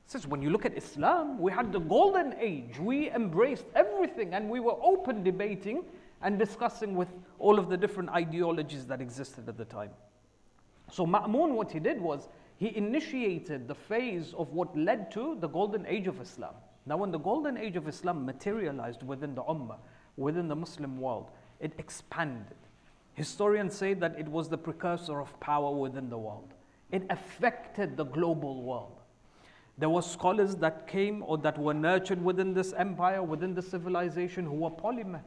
Since when you look at Islam, we had the golden age. We embraced everything and we were open debating and discussing with all of the different ideologies that existed at the time. So Ma'mun, what he did was, he initiated the phase of what led to the golden age of Islam. Now when the golden age of Islam materialized within the Ummah, within the Muslim world, it expanded. Historians say that it was the precursor of power within the world. It affected the global world. There were scholars that came or that were nurtured within this empire, within the civilization, who were polymaths.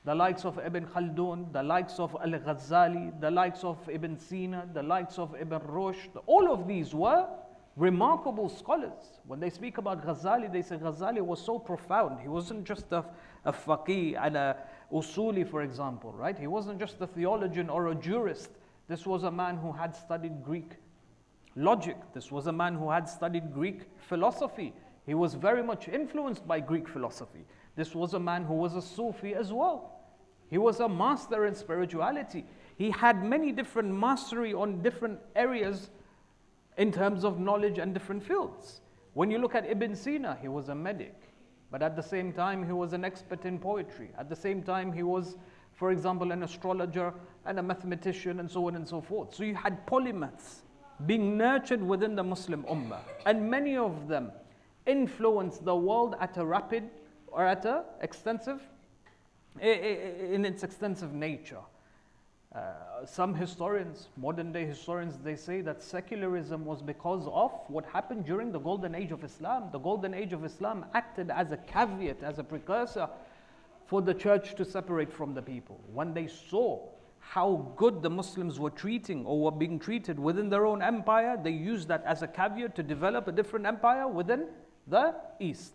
The likes of Ibn Khaldun, the likes of Al-Ghazali, the likes of Ibn Sina, the likes of Ibn Rushd. All of these were remarkable scholars. When they speak about Ghazali, they say Ghazali was so profound. He wasn't just a faqih and a usuli, for example, right? He wasn't just a theologian or a jurist. This was a man who had studied Greek logic. This was a man who had studied Greek philosophy. He was very much influenced by Greek philosophy. This was a man who was a Sufi as well. He was a master in spirituality. He had many different mastery on different areas in terms of knowledge and different fields. When you look at Ibn Sina, he was a medic, but at the same time he was an expert in poetry. At the same time he was, for example, an astrologer and a mathematician and so on and so forth. So you had polymaths being nurtured within the Muslim Ummah, and many of them influenced the world at a rapid or at a extensive, in its extensive nature. Some historians, modern day historians, they say that secularism was because of what happened during the golden age of Islam. The golden age of Islam acted as a caveat, as a precursor for the church to separate from the people. When they saw how good the Muslims were treating or were being treated within their own empire, they used that as a caveat to develop a different empire within the East.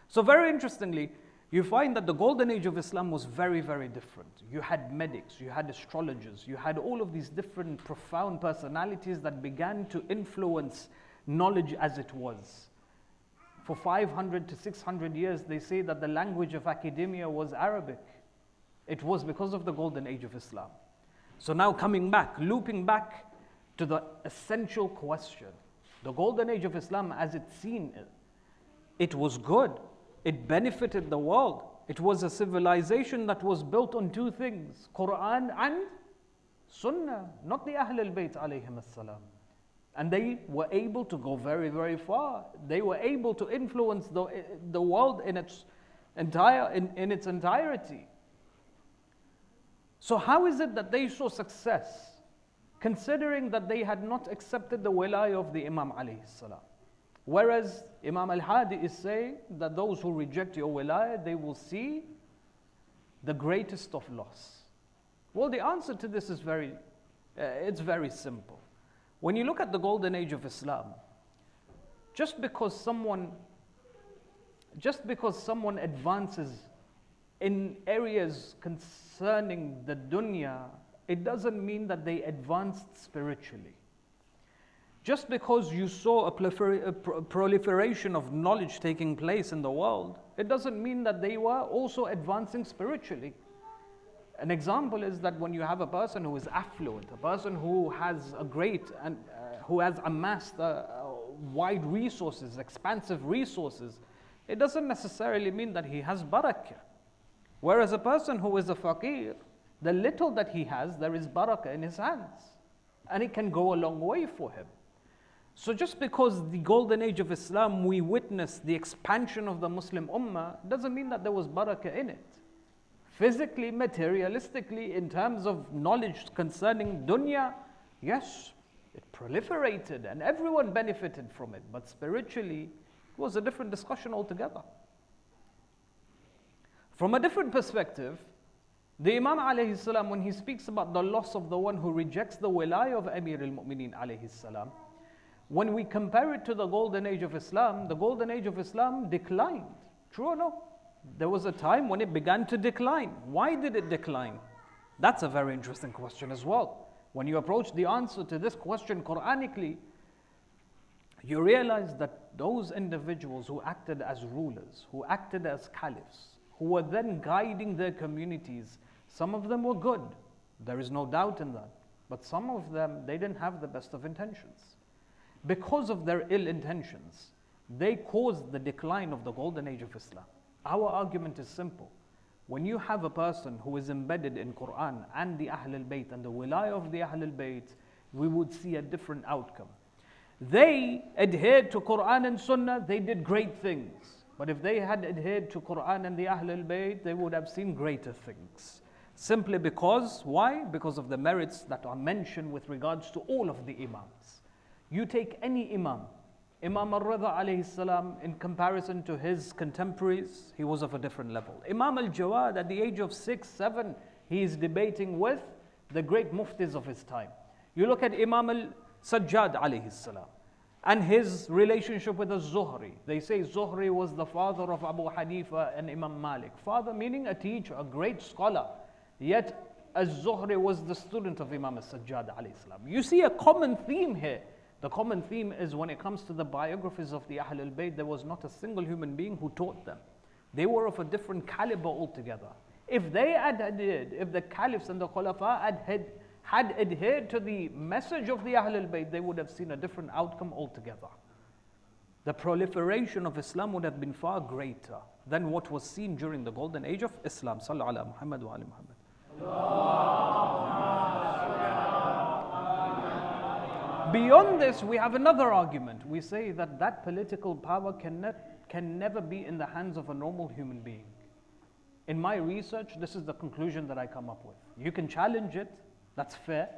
So very interestingly, you find that the golden age of Islam was very, very different. You had medics, you had astrologers, you had all of these different profound personalities that began to influence knowledge as it was. For 500 to 600 years, they say that the language of academia was Arabic. It was because of the golden age of Islam. So now coming back, looping back to the essential question, the golden age of Islam as it's seen, it was good. It benefited the world. It was a civilization that was built on two things, Quran and Sunnah, not the Ahl al-Bayt alayhim as-salam. And they were able to go very, very far. They were able to influence the world in its entirety. So how is it that they saw success, considering that they had not accepted the wilayah of the Imam alayhi salam? Whereas Imam al-Hadi is saying that those who reject your wilayah, they will see the greatest of loss. Well, the answer to this is it's very simple. When you look at the golden age of Islam, just because someone advances in areas concerning the dunya, it doesn't mean that they advanced spiritually. Just because you saw a proliferation of knowledge taking place in the world, it doesn't mean that they were also advancing spiritually. An example is that when you have a person who is affluent, a person who has who has amassed wide resources, expansive resources, it doesn't necessarily mean that he has barakah. Whereas a person who is a faqir, the little that he has, there is barakah in his hands, and it can go a long way for him. So just because the golden age of Islam, we witnessed the expansion of the Muslim Ummah, doesn't mean that there was barakah in it. Physically, materialistically, in terms of knowledge concerning dunya, yes, it proliferated and everyone benefited from it. But spiritually, It was a different discussion altogether. From a different perspective, the Imam alayhi salam, when he speaks about the loss of the one who rejects the wilayah of Amir al-Mu'mineen alayhi salam, when we compare it to the golden age of Islam, the golden age of Islam declined. True or no? There was a time when it began to decline. Why did it decline? That's a very interesting question as well. When you approach the answer to this question Quranically, you realize that those individuals who acted as rulers, who acted as caliphs, who were then guiding their communities, some of them were good. There is no doubt in that. But some of them, they didn't have the best of intentions. Because of their ill intentions, they caused the decline of the golden age of Islam. Our argument is simple. When you have a person who is embedded in Quran and the Ahl al-Bayt and the wilayah of the Ahl al-Bayt, we would see a different outcome. They adhered to Quran and Sunnah, they did great things. But if they had adhered to Quran and the Ahl al-Bayt, they would have seen greater things. Simply because, why? Because of the merits that are mentioned with regards to all of the Imams. You take any Imam, Imam al-Rida alayhi salam, in comparison to his contemporaries, he was of a different level. Imam al-Jawad, at the age of 6, 7, he is debating with the great muftis of his time. You look at Imam al-Sajjad alayhi salam and his relationship with al-Zuhri. They say Zuhri was the father of Abu Hanifa and Imam Malik. Father meaning a teacher, a great scholar. Yet al-Zuhri was the student of Imam al-Sajjad alayhi salam. You see a common theme here. The common theme is when it comes to the biographies of the Ahl al-Bayt, there was not a single human being who taught them. They were of a different caliber altogether. If they had adhered, if the caliphs and the khulafa had adhered to the message of the Ahl al-Bayt, they would have seen a different outcome altogether. The proliferation of Islam would have been far greater than what was seen during the golden age of Islam. Sallallahu ala Muhammad wa ala Muhammad. Beyond this, we have another argument. We say that that political power can never be in the hands of a normal human being. In my research, this is the conclusion that I come up with. You can challenge it, that's fair,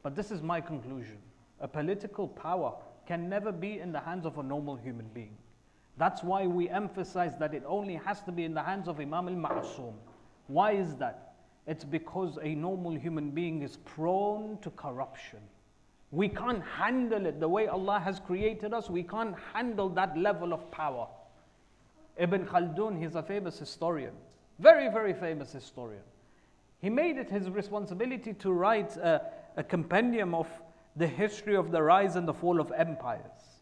but this is my conclusion. A political power can never be in the hands of a normal human being. That's why we emphasize that it only has to be in the hands of Imam al-Ma'soom. Why is that? It's because a normal human being is prone to corruption. We can't handle it the way Allah has created us. We can't handle that level of power. Ibn Khaldun, he's a famous historian. Very, very famous historian. He made it his responsibility to write a compendium of the history of the rise and the fall of empires.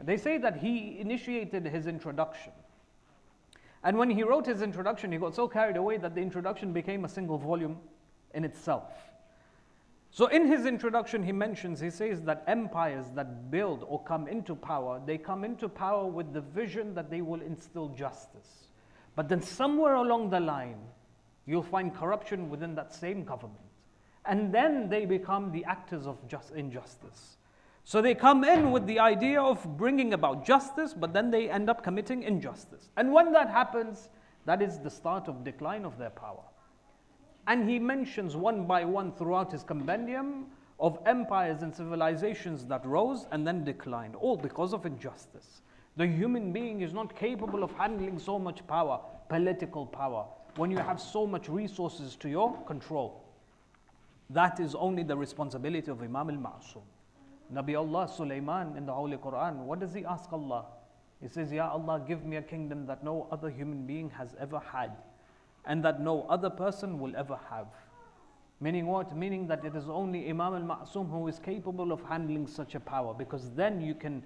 They say that he initiated his introduction. And when he wrote his introduction, he got so carried away that the introduction became a single volume in itself. So in his introduction, he says that empires that build or come into power, they come into power with the vision that they will instill justice. But then somewhere along the line, you'll find corruption within that same government. And then they become the actors of injustice. So they come in with the idea of bringing about justice, but then they end up committing injustice. And when that happens, that is the start of decline of their power. And he mentions one by one throughout his compendium of empires and civilizations that rose and then declined, all because of injustice. The human being is not capable of handling so much power, political power, when you have so much resources to your control. That is only the responsibility of Imam al-Ma'soom. Nabi Allah Sulaiman in the Holy Quran, what does he ask Allah? He says, Ya Allah, give me a kingdom that no other human being has ever had, and that no other person will ever have. Meaning what? Meaning that it is only Imam al-Ma'soom who is capable of handling such a power, because then you can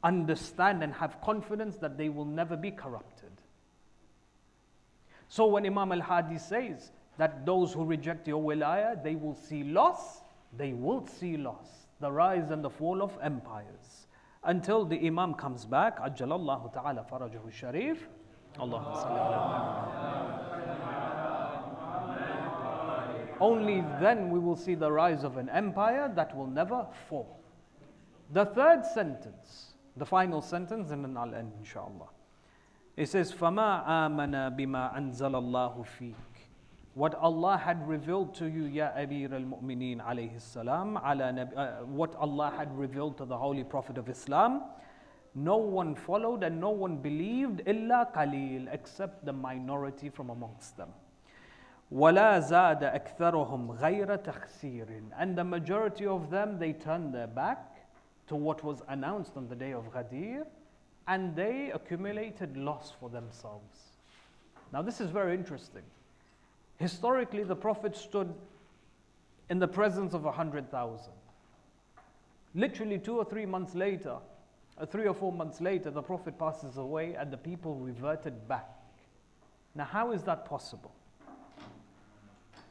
understand and have confidence that they will never be corrupted. So when Imam al-Hadi says that those who reject your wilayah, they will see loss, they will see loss, the rise and the fall of empires, until the Imam comes back, Ajjalallahu ta'ala farajahu sharif. Allahumma salli ala. Only then we will see the rise of an empire that will never fall. The third sentence, the final sentence, and then I'll end inshallah. It says, فَمَا آمَنَ بِمَا أَنزَلَ اللَّهُ فِيكَ. What Allah had revealed to you, Ya Amir al-Mu'mineen alayhi salam, what Allah had revealed to the Holy Prophet of Islam, no one followed and no one believed, illa qalil, except the minority from amongst them. وَلَا زَادَ أَكْثَرُهُمْ غَيْرَ تَخْسِيرٍ. And the majority of them, they turned their back to what was announced on the day of Ghadir, and they accumulated loss for themselves. Now this is very interesting. Historically, the Prophet stood in the presence of 100,000. Literally 2 or 3 months later, 3 or 4 months later, the Prophet passes away and the people reverted back. Now how is that possible?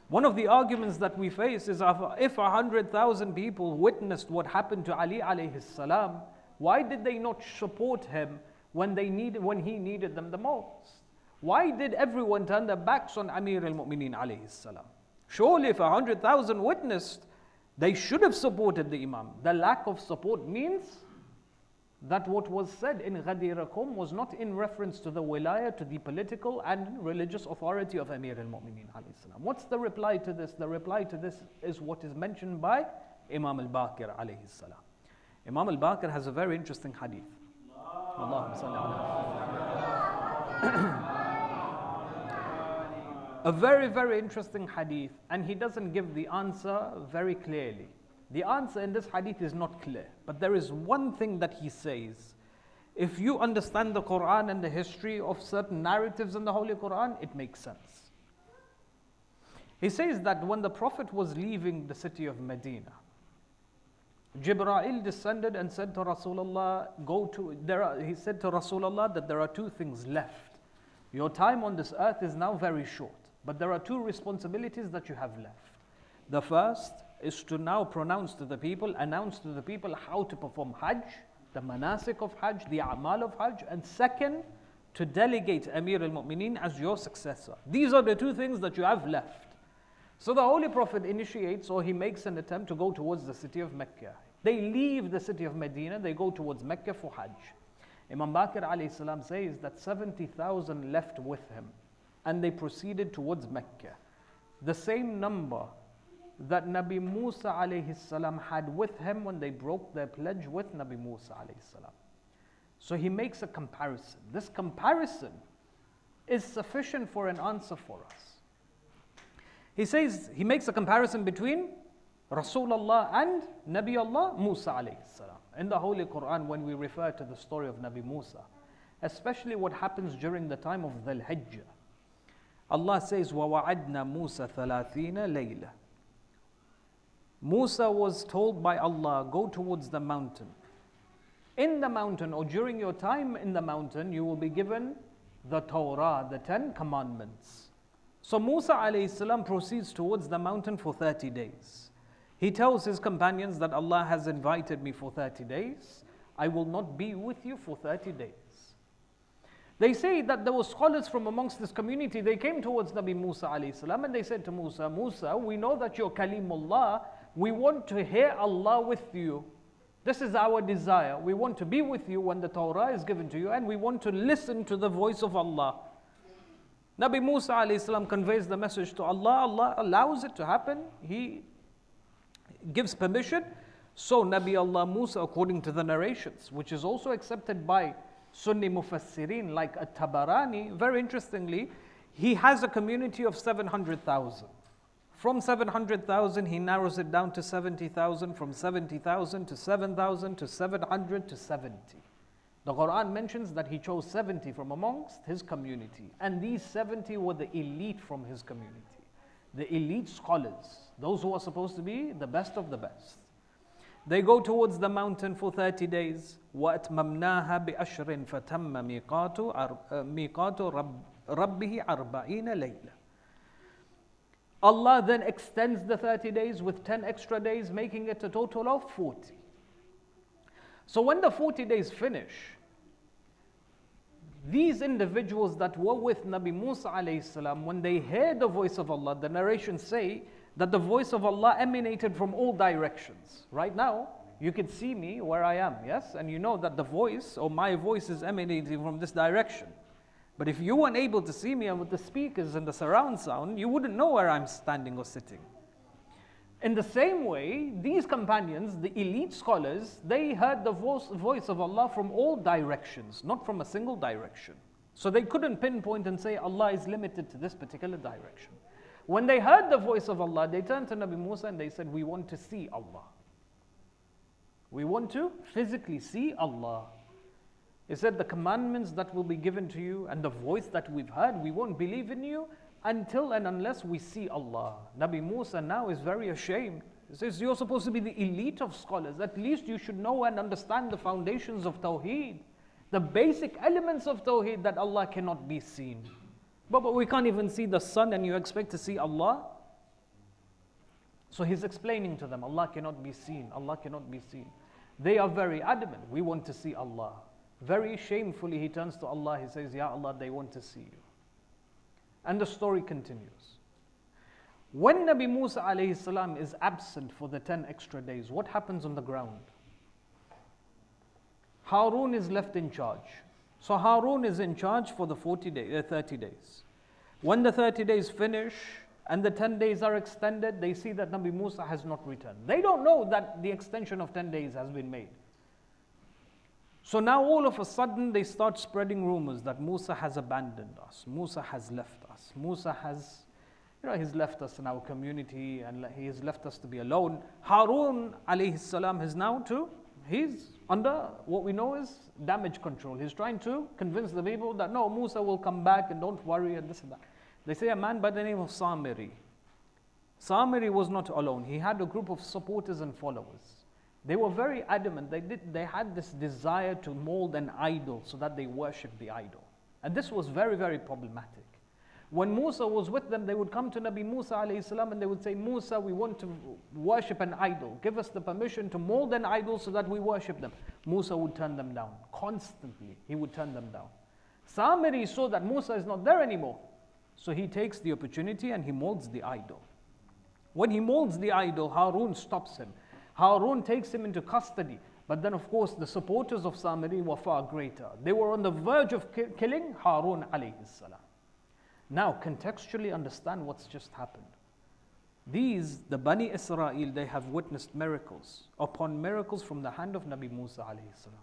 One of the arguments that we face is if 100,000 people witnessed what happened to Ali alayhi salam, why did they not support him when he needed them the most? Why did everyone turn their backs on Amir al-Mu'mineen alayhi salam? Surely if 100,000 witnessed, they should have supported the Imam. The lack of support means that what was said in Ghadeer was not in reference to the wilayah, to the political and religious authority of Amir al-Mu'mineen alayhi salam. What's the reply to this? The reply to this is what is mentioned by Imam al-Baqir alayhi salam. Imam al-Baqir has a very interesting hadith. Allahumma salli ala. A very, very interesting hadith, and he doesn't give the answer very clearly. The answer in this hadith is not clear, but there is one thing that he says. If you understand the Quran and the history of certain narratives in the Holy Quran, it makes sense. He says that when the Prophet was leaving the city of Medina, Jibreel descended and said to Rasulullah, he said to Rasulullah that there are 2 things left. Your time on this earth is now very short, but there are 2 responsibilities that you have left. The first is to now announce to the people how to perform Hajj, the manasik of Hajj, the a'mal of Hajj, and second, to delegate Amir al-Mu'mineen as your successor. These are the 2 things that you have left. So the Holy Prophet initiates, or he makes an attempt to go towards the city of Mecca. They leave the city of Medina, they go towards Mecca for Hajj. Imam Baqir alayhi salam says that 70,000 left with him, and they proceeded towards Mecca. The same number that Nabi Musa alayhi salam had with him when they broke their pledge with Nabi Musa alayhi salam. So he makes a comparison. This comparison is sufficient for an answer for us. He says, he makes a comparison between Rasulullah and Nabi Allah Musa alayhi salam. In the Holy Quran, when we refer to the story of Nabi Musa, especially what happens during the time of Dhul Hijjah, Allah says, وَوَعَدْنَا مُوسَى 30 لَيْلَةً. Musa was told by Allah, go towards the mountain. In the mountain, or during your time in the mountain, you will be given the Torah, the 10 commandments. So Musa alayhi salam proceeds towards the mountain for 30 days. He tells his companions that Allah has invited me for 30 days. I will not be with you for 30 days. They say that there were scholars from amongst this community. They came towards Nabi Musa alayhi salam and they said to Musa, Musa, we know that you're Kalimullah. We want to hear Allah with you. This is our desire. We want to be with you when the Torah is given to you, and we want to listen to the voice of Allah. Nabi Musa alayhi salam conveys the message to Allah. Allah allows it to happen. He gives permission. So Nabi Allah Musa, according to the narrations, which is also accepted by Sunni Mufassirin like At-Tabarani, very interestingly, he has a community of 700,000. From 700,000, he narrows it down to 70,000, from 70,000 to 7,000 to 700 to 70. The Quran mentions that he chose 70 from amongst his community, and these 70 were the elite from his community, the elite scholars, those who are supposed to be the best of the best. They go towards the mountain for 30 days. وَأَتْمَمْنَاهَا بِأَشْرٍ فَتَمَّ مِيقَاتُ رَبِّهِ 40 لَيْلًا. Allah then extends the 30 days with 10 extra days, making it a total of 40. So when the 40 days finish, these individuals that were with Nabi Musa alayhi salam, when they heard the voice of Allah, the narrations say that the voice of Allah emanated from all directions. Right now, you can see me where I am, yes? And you know that the voice, or my voice, is emanating from this direction. But if you weren't able to see me and with the speakers and the surround sound, you wouldn't know where I'm standing or sitting. In the same way, these companions, the elite scholars, they heard the voice of Allah from all directions, not from a single direction. So they couldn't pinpoint and say Allah is limited to this particular direction. When they heard the voice of Allah, they turned to Nabi Musa and they said, we want to see Allah. We want to physically see Allah. He said, the commandments that will be given to you and the voice that we've heard, we won't believe in you until and unless we see Allah. Nabi Musa now is very ashamed. He says, you're supposed to be the elite of scholars. At least you should know and understand the foundations of Tawheed, the basic elements of Tawheed, that Allah cannot be seen. But we can't even see the sun and you expect to see Allah? So he's explaining to them, Allah cannot be seen, Allah cannot be seen. They are very adamant, we want to see Allah. Very shamefully he turns to Allah, he says, Ya Allah, they want to see you. And the story continues. When Nabi Musa alayhi salam is absent for the 10 extra days, what happens on the ground? Harun is left in charge. So Harun is in charge for the 30 days. When the 30 days finish and the 10 days are extended, they see that Nabi Musa has not returned. They don't know that the extension of 10 days has been made. So now all of a sudden they start spreading rumors that Musa has abandoned us. Musa has left us. Musa has, he's left us in our community and he has left us to be alone. Harun alayhi salam is now he's under what we know is damage control. He's trying to convince the people that no, Musa will come back and don't worry and this and that. They say a man by the name of Samiri. Samiri was not alone. He had a group of supporters and followers. They were very adamant. They had this desire to mold an idol so that they worshipped the idol. And this was very, very problematic. When Musa was with them, they would come to Nabi Musa alayhi salam and they would say, Musa, we want to worship an idol. Give us the permission to mold an idol so that we worship them. Musa would turn them down. Constantly, he would turn them down. Samiri saw that Musa is not there anymore. So he takes the opportunity and he molds the idol. When he molds the idol, Harun stops him. Harun takes him into custody. But then of course the supporters of Samiri were far greater. They were on the verge of killing Harun alayhi salam. Now contextually understand what's just happened. The Bani Israel, they have witnessed miracles upon miracles from the hand of Nabi Musa alayhi salam.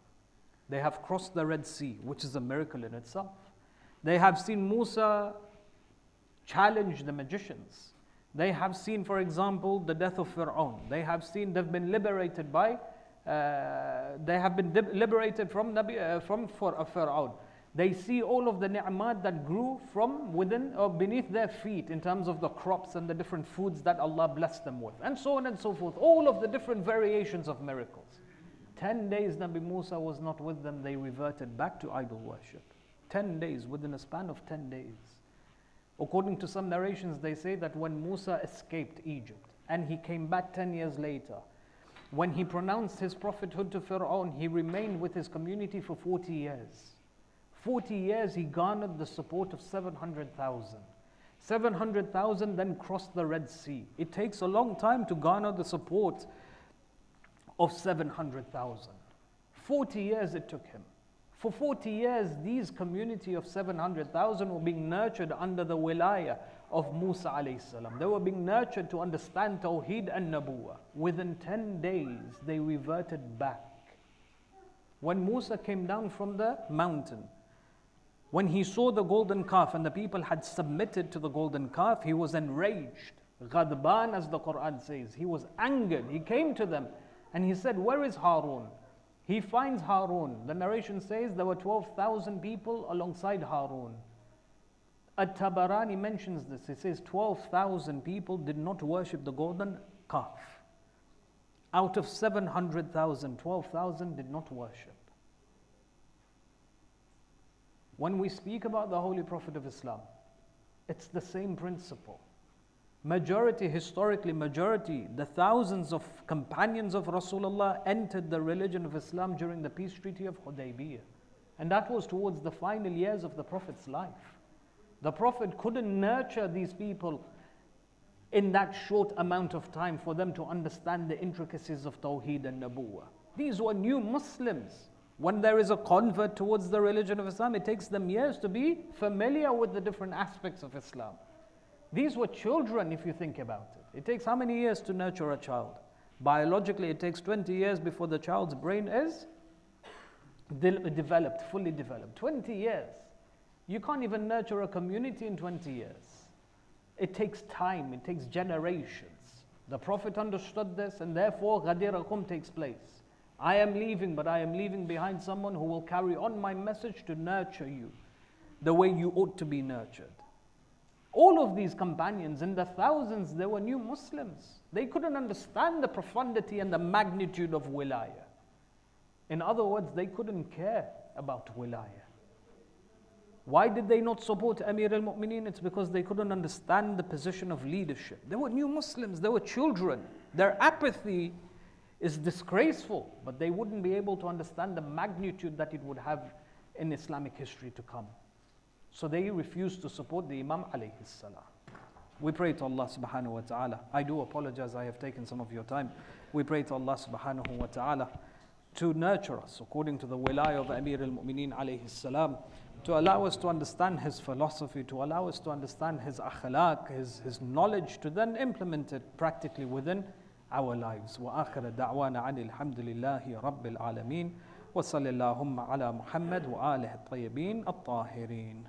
They have crossed the Red Sea, which is a miracle in itself. They have seen Musa challenge the magicians. They have seen, for example, the death of Fir'aun. They've been liberated from Fir'aun. They see all of the ni'mat that grew from within or beneath their feet in terms of the crops and the different foods that Allah blessed them with, and so on and so forth. All of the different variations of miracles. 10 days Nabi Musa was not with them, they reverted back to idol worship. 10 days, within a span of 10 days. According to some narrations, they say that when Musa escaped Egypt and he came back 10 years later, when he pronounced his prophethood to Fir'aun, he remained with his community for 40 years. 40 years he garnered the support of 700,000. 700,000 then crossed the Red Sea. It takes a long time to garner the support of 700,000. 40 years it took him. For 40 years, these community of 700,000 were being nurtured under the wilayah of Musa alayhi salam. They were being nurtured to understand Tawheed and Nabuwah. Within 10 days, they reverted back. When Musa came down from the mountain, when he saw the golden calf and the people had submitted to the golden calf, he was enraged. Ghadban, as the Quran says. He was angered. He came to them and he said, where is Harun? He finds Harun. The narration says there were 12,000 people alongside Harun. At-Tabarani mentions this. He says 12,000 people did not worship the golden calf. Out of 700,000, 12,000 did not worship. When we speak about the Holy Prophet of Islam, it's the same principle. Historically majority, the thousands of companions of Rasulullah entered the religion of Islam during the peace treaty of Hudaybiyah. And that was towards the final years of the Prophet's life. The Prophet couldn't nurture these people in that short amount of time for them to understand the intricacies of Tawheed and Nabuwah. These were new Muslims. When there is a convert towards the religion of Islam, it takes them years to be familiar with the different aspects of Islam. These were children, if you think about it. It takes how many years to nurture a child? Biologically, it takes 20 years before the child's brain is developed, fully developed. 20 years. You can't even nurture a community in 20 years. It takes time, it takes generations. The Prophet understood this, and therefore Ghadir takes place. I am leaving, but I am leaving behind someone who will carry on my message to nurture you the way you ought to be nurtured. All of these companions, in the thousands, they were new Muslims. They couldn't understand the profundity and the magnitude of wilayah. In other words, they couldn't care about wilayah. Why did they not support Amir al-Mu'mineen? It's because they couldn't understand the position of leadership. They were new Muslims, they were children. Their apathy is disgraceful, but they wouldn't be able to understand the magnitude that it would have in Islamic history to come. So they refused to support the Imam alayhi salam. We pray to Allah subhanahu wa ta'ala. I do apologize, I have taken some of your time. We pray to Allah subhanahu wa ta'ala to nurture us according to the wilayah of Amir al-Mu'mineen alayhi salam, to allow us to understand his philosophy, to allow us to understand his akhlaq, his knowledge, to then implement it practically within our lives. وآخر دعوانا عن الحمد لله رب العالمين وصلى اللهم على محمد وآله الطيبين الطاهرين.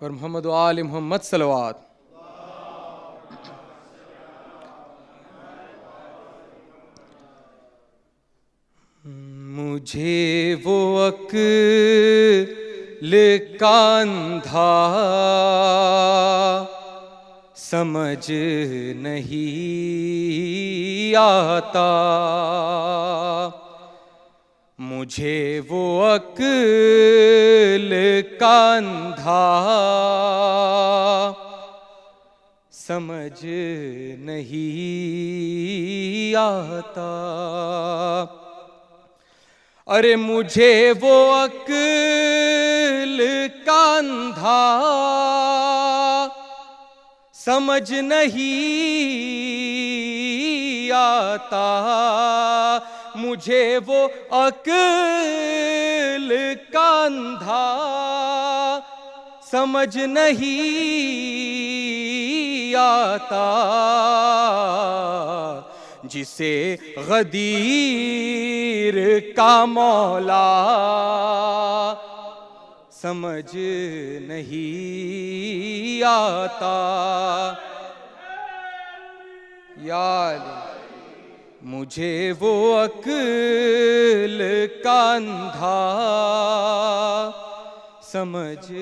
پر محمد و آل محمد صلوات. مجھے وہ عقل کا اندھا سمجھ نہیں آتا، مجھے وہ عقل کا اندھا سمجھ نہیں آتا. ارے مجھے وہ عقل کا اندھا سمجھ نہیں آتا، مجھے وہ عقل کا اندھا سمجھ نہیں آتا، جسے غدیر کا مولا سمجھ نہیں آتا. یا علی مجھے وہ عقل کا اندھا سمجھ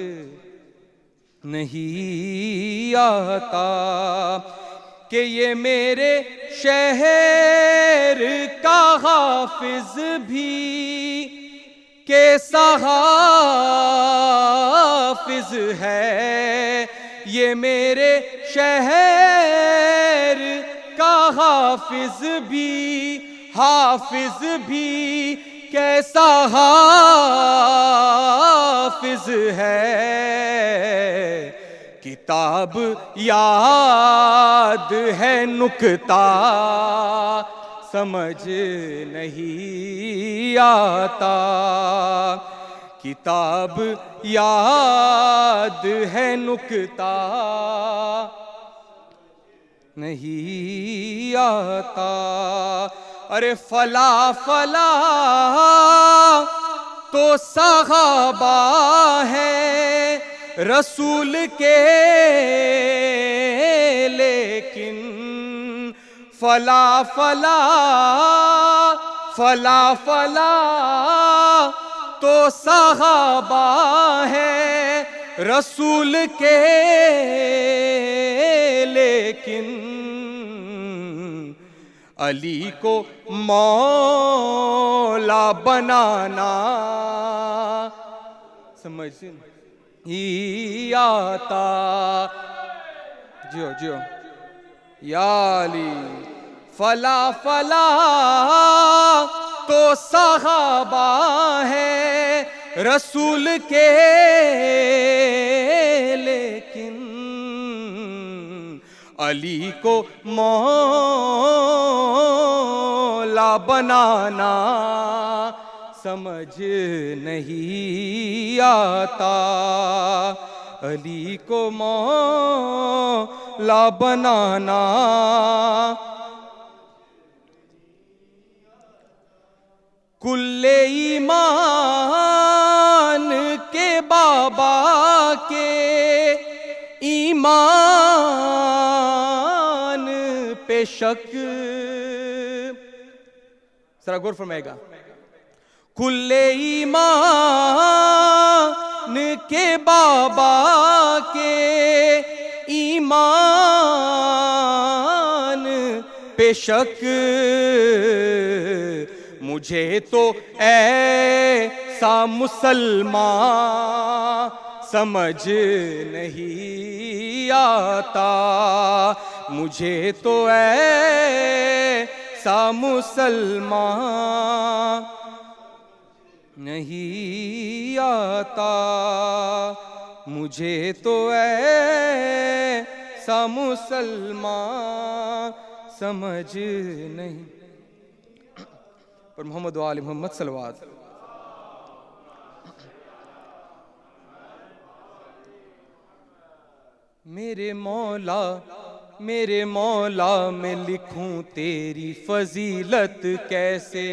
نہیں آتا کہ یہ میرے شہر کا حافظ بھی کیسا حافظ ہے، یہ میرے شہر کا حافظ بھی کیسا حافظ ہے. کتاب یاد ہے نکتہ سمجھ نہیں آتا، کتاب یاد ہے نکتہ نہیں آتا. ارے فلا فلا تو صحابہ ہے رسول کے، لیکن فلا فلا فلا فلا تو صحابہ ہے رسول کے، لیکن علی کو مولا بنانا سمجھ ہی آتا. جیو جیو یا علی فلا فلا تو صحابہ ہے رسول کے لیکن علی کو مولا بنانا سمجھ نہیں آتا. علی کو مولا بنانا کل ایمان کے بابا کے ایمان پہ شک. ذرا غور فرمائے گا. کل ایمان کے بابا کے ایمان پہ شک مجھے تو ایسا مسلمان سمجھ نہیں آتا. مجھے تو ایسا مسلمان نہیں آتا. مجھے تو ایسا مسلمان سمجھ نہیں. پر محمد و آل محمد صلوات. میرے مولا میں لکھوں تیری فضیلت کیسے.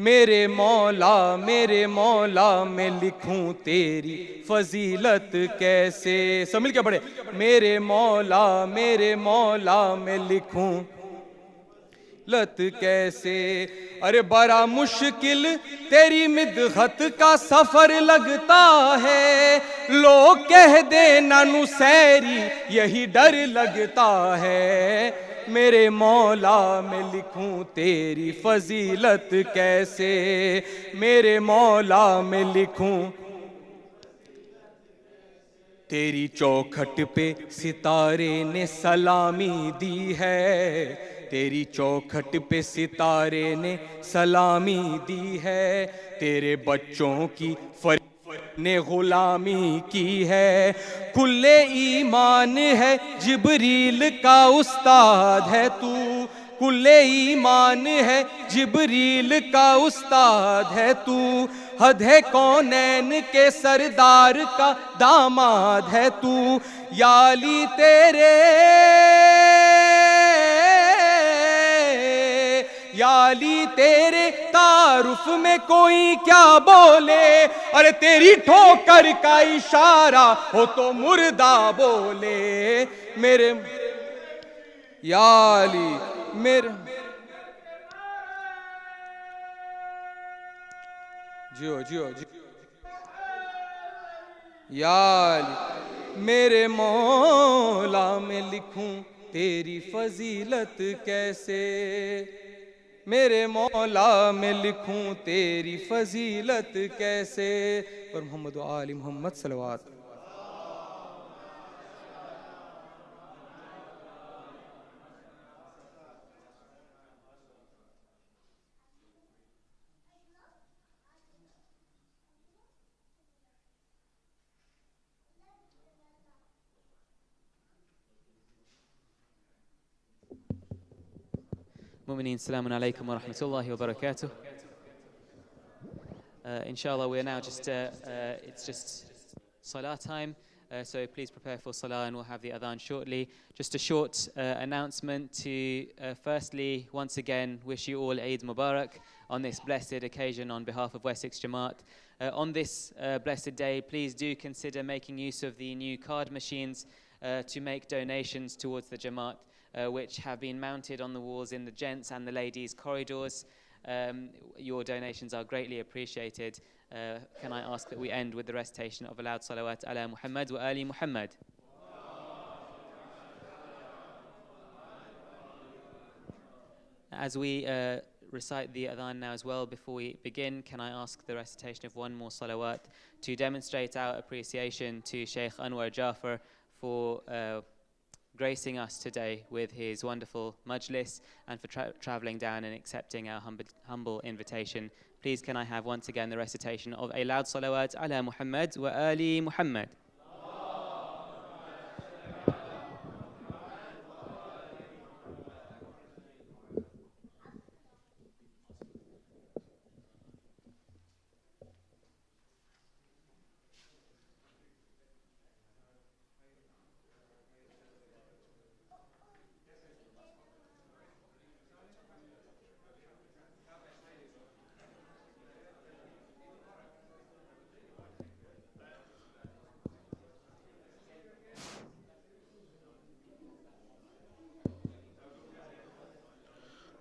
میرے مولا میں لکھوں تیری فضیلت کیسے. سب مل کے پڑھے. میرے مولا میں لکھوں لت کیسے. ارے بڑا مشکل تیری مدحت کا سفر لگتا ہے. لوگ کہہ دینا نصیری یہی ڈر لگتا ہے. میرے مولا میں لکھوں تیری فضیلت کیسے. میرے مولا میں لکھوں تیری چوکھٹ پہ ستارے نے سلامی دی ہے. تیری چوکھٹ پہ ستارے نے سلامی دی ہے. تیرے بچوں کی نے غلامی کی ہے. کل ایمان ہے جبریل کا استاد ہے تو. کل ایمان ہے جبریل کا استاد ہے تو. حد ہے کونین کے سردار کا داماد ہے تو. یا علی تیرے تعارف میں کوئی کیا بولے. ارے تیری ٹھوکر کا اشارہ ہو تو مردہ بولے. میرے یا علی میرے جیو یا علی میرے مولا میں لکھوں تیری فضیلت کیسے. میرے مولا میں لکھوں تیری فضیلت کیسے. اور محمد و آل محمد صلوات. Mu'mineen, Assalamu alaikum wa rahmatullahi wa barakatuh. Inshallah, we're now it's just salah time, so please prepare for salah and we'll have the adhan shortly. Just a short announcement to firstly, once again, wish you all Eid Mubarak on this blessed occasion on behalf of Wessex Jamaat. On this blessed day, please do consider making use of the new card machines to make donations towards the Jamaat, which have been mounted on the walls in the gents and the ladies' corridors. Your donations are greatly appreciated. Can I ask that we end with the recitation of a loud salawat ala Muhammad wa ali Muhammad? As we recite the adhan now as well. Before we begin, can I ask the recitation of one more salawat to demonstrate our appreciation to Sheikh Anwar Jafar for gracing us today with his wonderful majlis and for traveling down and accepting our humble invitation. Please can I have once again the recitation of a loud salawat ala Muhammad wa ali Muhammad.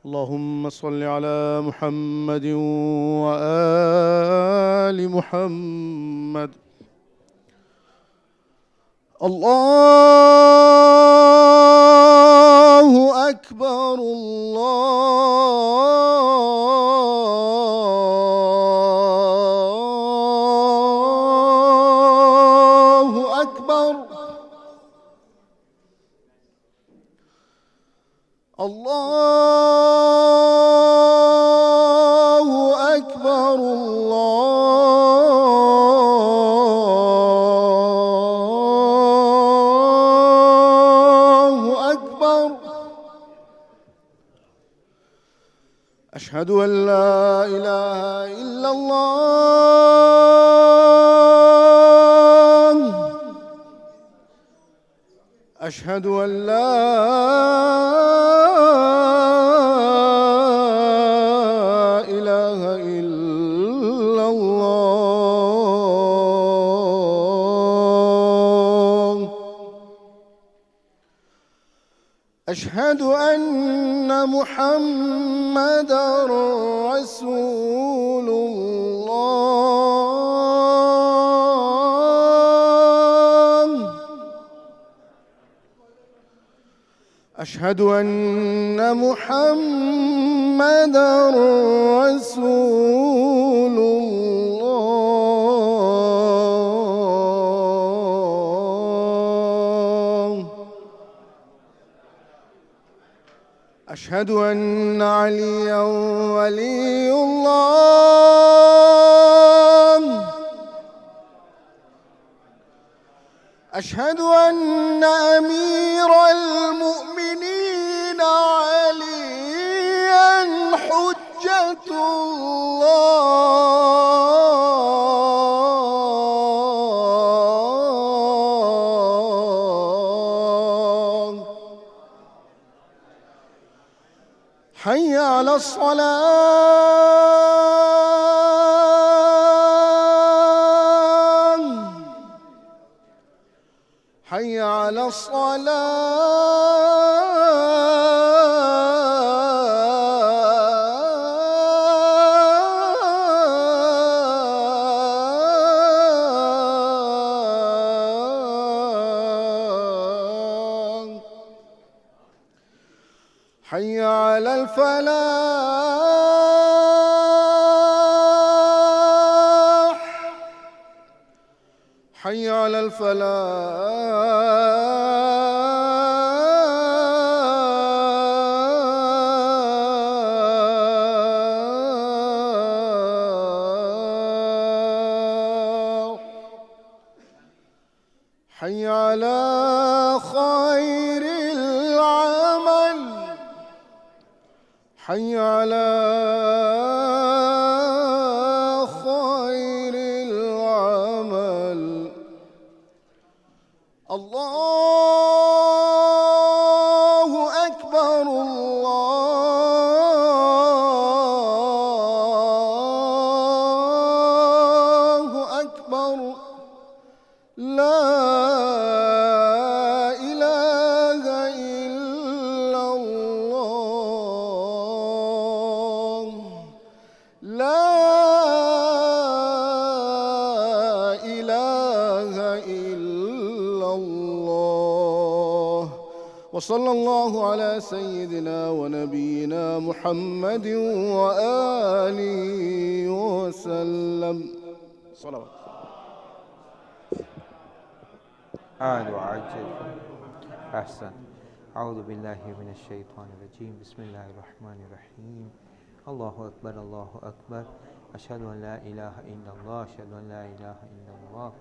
اللهم صل على محمد وآل محمد. الله أكبر الله أكبر الله أكبر الله أكبر. أشهد أن لا إله إلا الله. أشهد أن لا إله إلا الله. أشهد أن محمدًا رسول الله. أشهد أن محمدًا رسول الله. أشهد أن عليًا ولي الله. أشهد أن أمير المؤمنين عليًا حجة الله. حي على الصلاة. حي على الصلاة. حي على الفلاح. حي على الفلاح. حي على خير العمل. حي على خير العمل. الله أكبر الله أكبر. لا إله إلا الله. لا إله إلا الله وصلى الله على سيدنا ونبينا محمد وآله وسلم. صلوات. عاد وعجل أحسن. أعوذ بالله من الشيطان الرجيم. بسم الله الرحمن الرحيم. الله أكبر الله أكبر. أشهد أن لا إله إلا الله. أشهد أن لا إله إلا الله.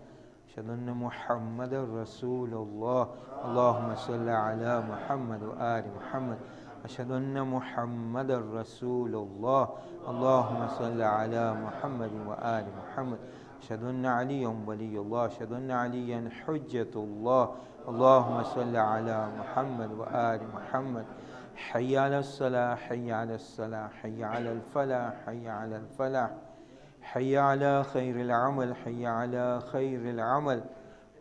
أشهد أن محمد رسول الله. اللهم صل على محمد وآل محمد. أشهد أن محمد رسول الله. اللهم صل على محمد وآل محمد. أشهد أن عليا ولي الله. أشهد أن عليا حجة الله. اللهم صل على محمد وآل محمد. حي على الصلاة حي على الصلاة حي على الفلاح حي على الفلاح حي على خير العمل حي على خير العمل.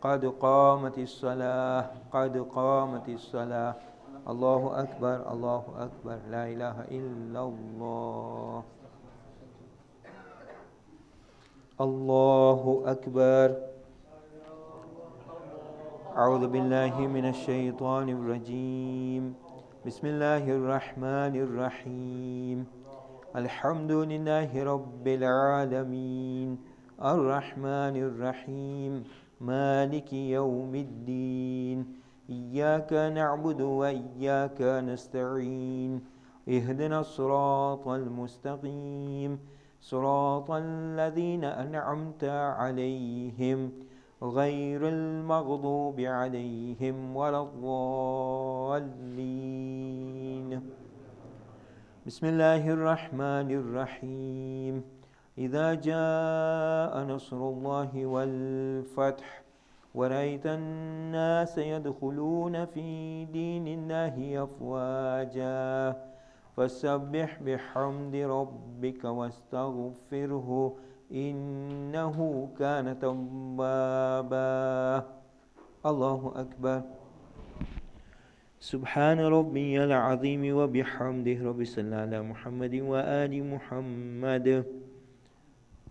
قد قامت الصلاة قد قامت الصلاة. الله أكبر الله أكبر. لا إله إلا الله. الله أكبر. أعوذ بالله من الشيطان الرجيم. بسم الله الرحمن الرحيم. الحمد لله رب العالمين الرحمن الرحيم مالك يوم الدين. إياك نعبد وإياك نستعين. اهدنا الصراط المستقيم صراط الذين أنعمت عليهم غير المغضوب عليهم ولا الضالين. بسم الله الرحمن الرحيم. إذا جاء نصر الله والفتح ورأيت الناس يدخلون في دين الله أفواجا فسبح بحمد ربك واستغفره إنه كان توابا. الله أكبر. سبحان ربي العظيم وبحمده. رب صل على محمد وآل محمد.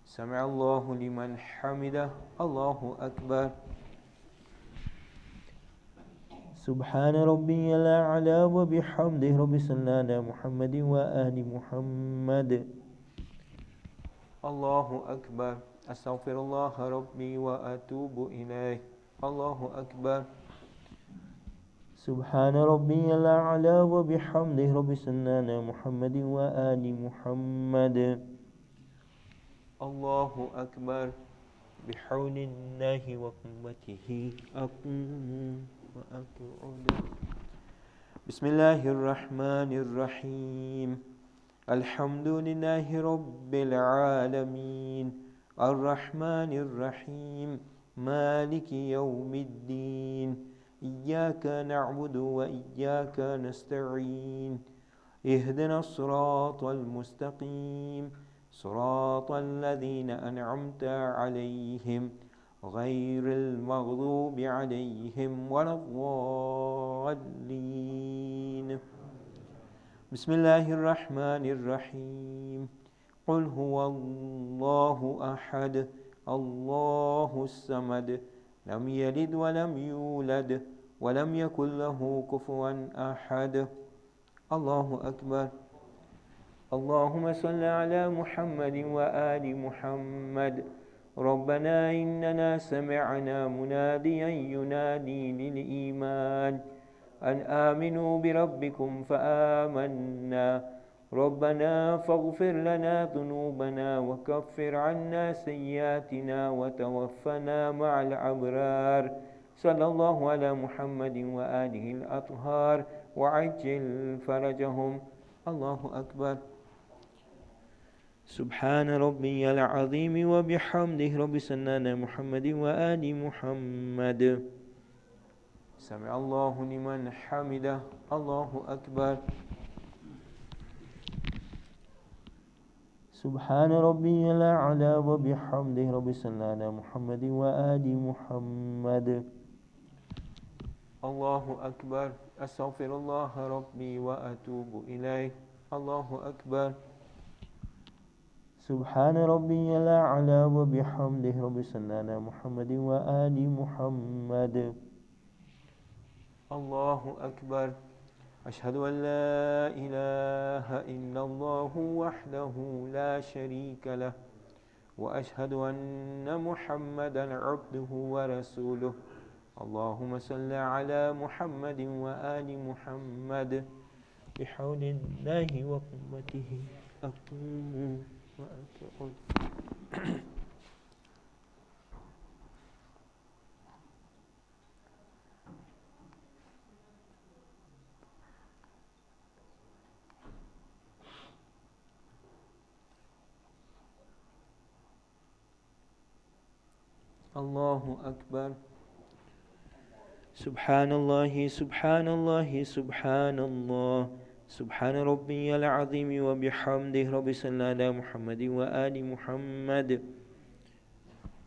سمع الله لمن حمده. الله أكبر. سبحان ربي الأعلى وبحمده. رب صل على محمد وآل محمد. الله أكبر. أستغفر الله ربي وأتوب إليه. الله أكبر. سبحان ربي الأعلى وبحمده. رب صل على محمد وآل محمد. الله أكبر. بحول الله وقوته أقوم وأقعد. بسم الله الرحمن الرحيم. الحمد لله رب العالمين الرحمن الرحيم مالك يوم الدين. إياك نعبد وإياك نستعين. اهدنا الصراط المستقيم صراط الذين أنعمت عليهم غير المغضوب عليهم ولا الضالين. بسم الله الرحمن الرحيم. قل هو الله أحد الله الصمد لم يلد ولم يولد ولم يكن له كفوا أحد. الله أكبر. اللهم صل على محمد وآل محمد. ربنا إننا سمعنا مناديا ينادي للإيمان أن آمنوا بربكم فآمنا. ربنا فاغفر لنا ذنوبنا وكفر عنا سيئاتنا وتوفنا مع الأبرار. صلى الله على محمد وآله الأطهار وعجل فرجهم. الله أكبر. سبحان ربي العظيم وبحمده. رب صل على محمد وآل محمد. سمع الله لمن حمده. الله أكبر. سبحان ربي الأعلى وبحمده. رب صل على محمد وآل محمد. الله أكبر. أستغفر الله ربي وأتوب إليه. الله أكبر. سبحان ربي الأعلى وبحمده. رب صل على محمد وآل محمد. الله أكبر أشهد أن لا إله إلا الله وحده لا شريك له وأشهد أن محمدا عبده ورسوله اللهم صل على محمد وآل محمد بحول الله وقوته أقوم وأقعد الله أكبر سبحان الله سبحان الله سبحان الله سبحان ربي العظيم وبحمده رب صل على محمد وآل محمد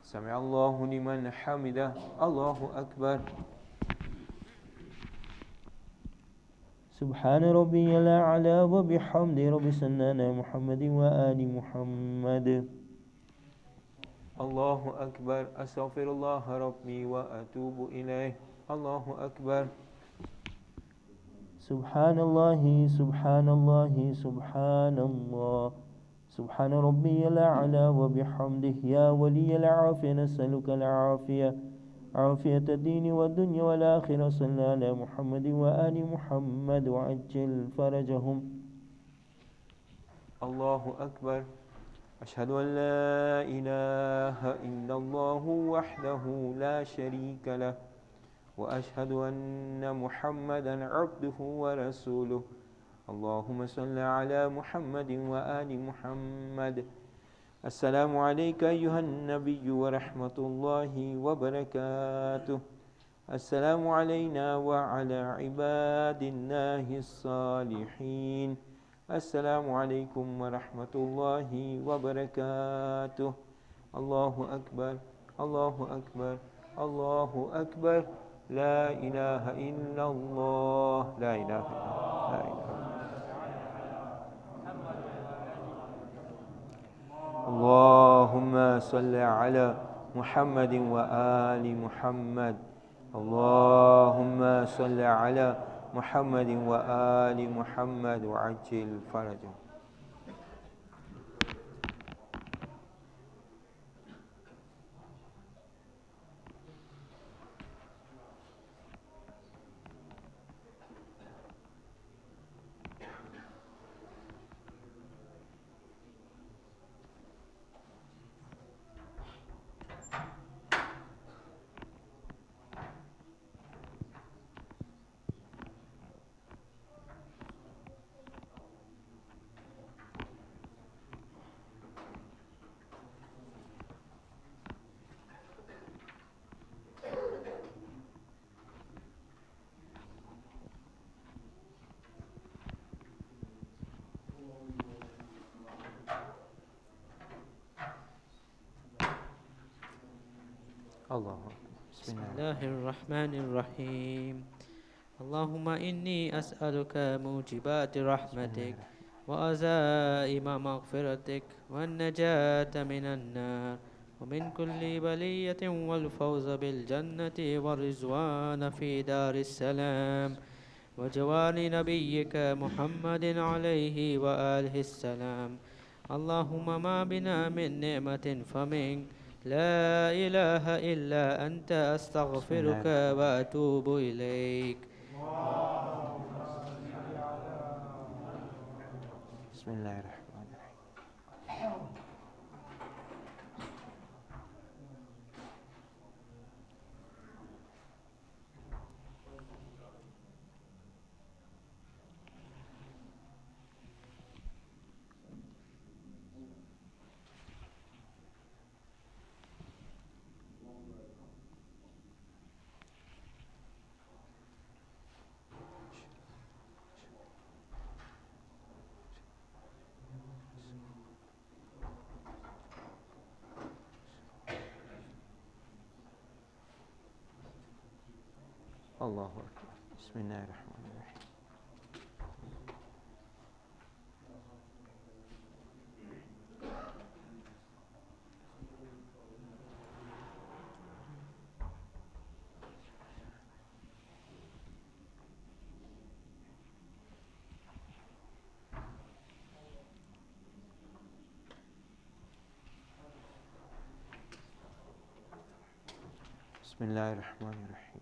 سمع الله لمن حمده الله أكبر سبحان ربي الأعلى وبحمده رب صل على محمد وآل محمد الله أكبر أستغفر الله ربي وأتوب إليه الله أكبر سبحان الله سبحان الله سبحان الله سبحان ربي الأعلى وبحمده يا ولي العافية نسألك العافية عافية الدين والدنيا والآخرة صلى على محمد وآل محمد وعجل فرجهم الله أكبر أشهد أن لا إله إلا الله وحده لا شريك له وأشهد أن محمدا عبده ورسوله اللهم صل على محمد وآل محمد السلام عليك أيها النبي ورحمة الله وبركاته السلام علينا وعلى عباد الله الصالحين السلام عليكم ورحمة الله وبركاته الله أكبر الله أكبر الله أكبر لا إله إلا الله لا إله إلا الله لا إله اللهم صل على محمد وآل محمد اللهم صل على محمد وآل محمد وعجل فرجه الله بسم الله الرحمن الرحيم اللهم إني أسألك موجبات رحمتك وعزائم مغفرتك والنجاة من النار ومن كل بلية والفوز بالجنة والرضوان في دار السلام وجوار نبيك محمد عليه وآله السلام اللهم ما بنا من نعمة فمنك لا إله إلا أنت أستغفرك وأتوب إليك بسم الله الرحمن الرحيم الله أكبر بسم الله الرحمن الرحيم बिस्मिल्लाहिर्रहमानिर्रहीम।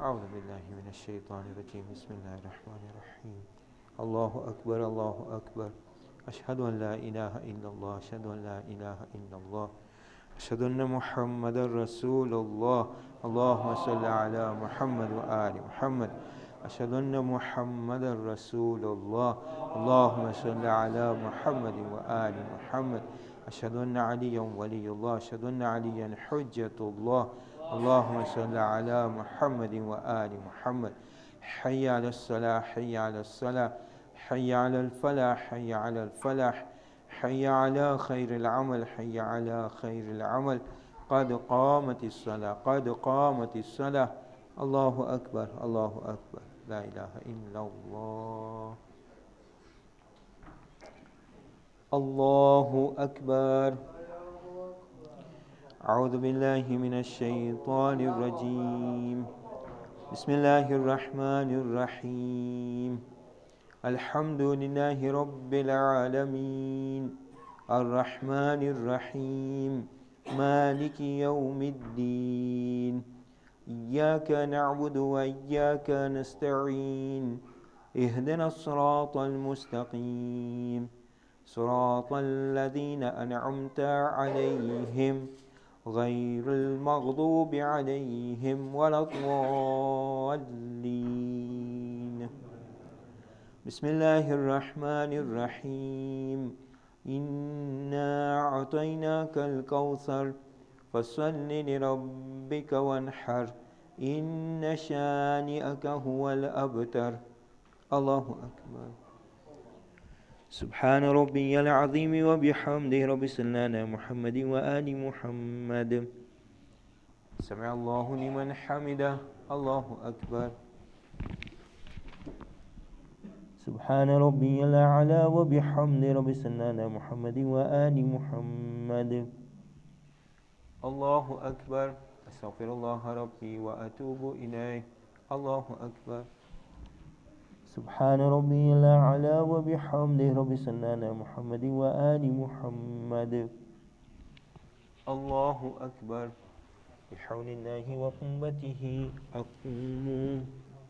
أعوذ بالله من الشيطان الرجيم بسم الله الرحمن الرحيم الله أكبر الله أكبر أشهد أن لا إله إلا الله أشهد أن لا إله إلا الله أشهد أن محمد رسول الله اللهم صل على محمد وآل محمد أشهد أن محمد رسول الله اللهم صل على محمد وآل محمد أشهد أن عليا ولي الله أشهد أن عليا حجة الله اللهم صل على محمد وآل محمد حي على الصلاة حي على الصلاة حي على الفلاح حي على الفلاح حي على خير العمل حي على خير العمل قد قامت الصلاة قد قامت الصلاة الله أكبر الله أكبر لا إله إلا الله الله أكبر أعوذ بالله من الشيطان الرجيم بسم الله الرحمن الرحيم الحمد لله رب العالمين الرحمن الرحيم مالك يوم الدين إياك نعبد وإياك نستعين اهدنا الصراط المستقيم صراط الذين أنعمت عليهم غير المغضوب عليهم ولا الضالين بسم الله الرحمن الرحيم إنا أعطيناك الكوثر فصل لربك وانحر إن شانئك هو الأبتر الله أكبر سبحان ربي العظيم وبحمده رب صل على محمد وآل محمد سمع الله لمن حمده الله أكبر سبحان ربي الأعلى وبحمده رب صل على محمد وآل محمد الله أكبر أستغفر الله ربي وأتوب إليه الله أكبر سبحان ربي الأعلى وبحمده رب صل على محمد وآل محمد الله أكبر بحول الله وقوته أقوم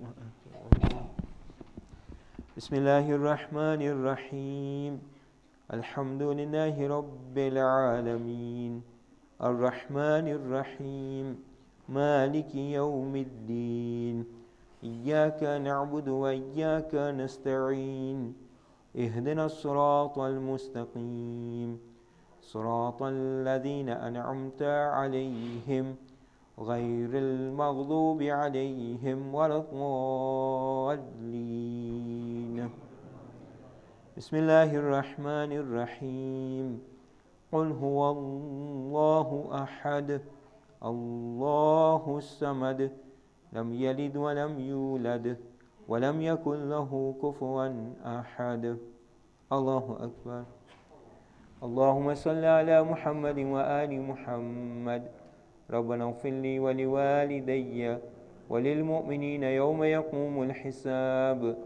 وأتوب بسم الله الرحمن الرحيم الحمد لله رب العالمين الرحمن الرحيم مالك يوم الدين إياك نعبد وإياك نستعين اهدنا الصراط المستقيم صراط الذين أنعمت عليهم غير المغضوب عليهم ولا الضالين بسم الله الرحمن الرحيم قل هو الله أحد الله الصمد لم يلد ولم يولد ولم يكن له كفوا أحد الله أكبر اللهم صل على محمد وآل محمد ربنا اغفر لي ولوالدي وللمؤمنين يوم يقوم الحساب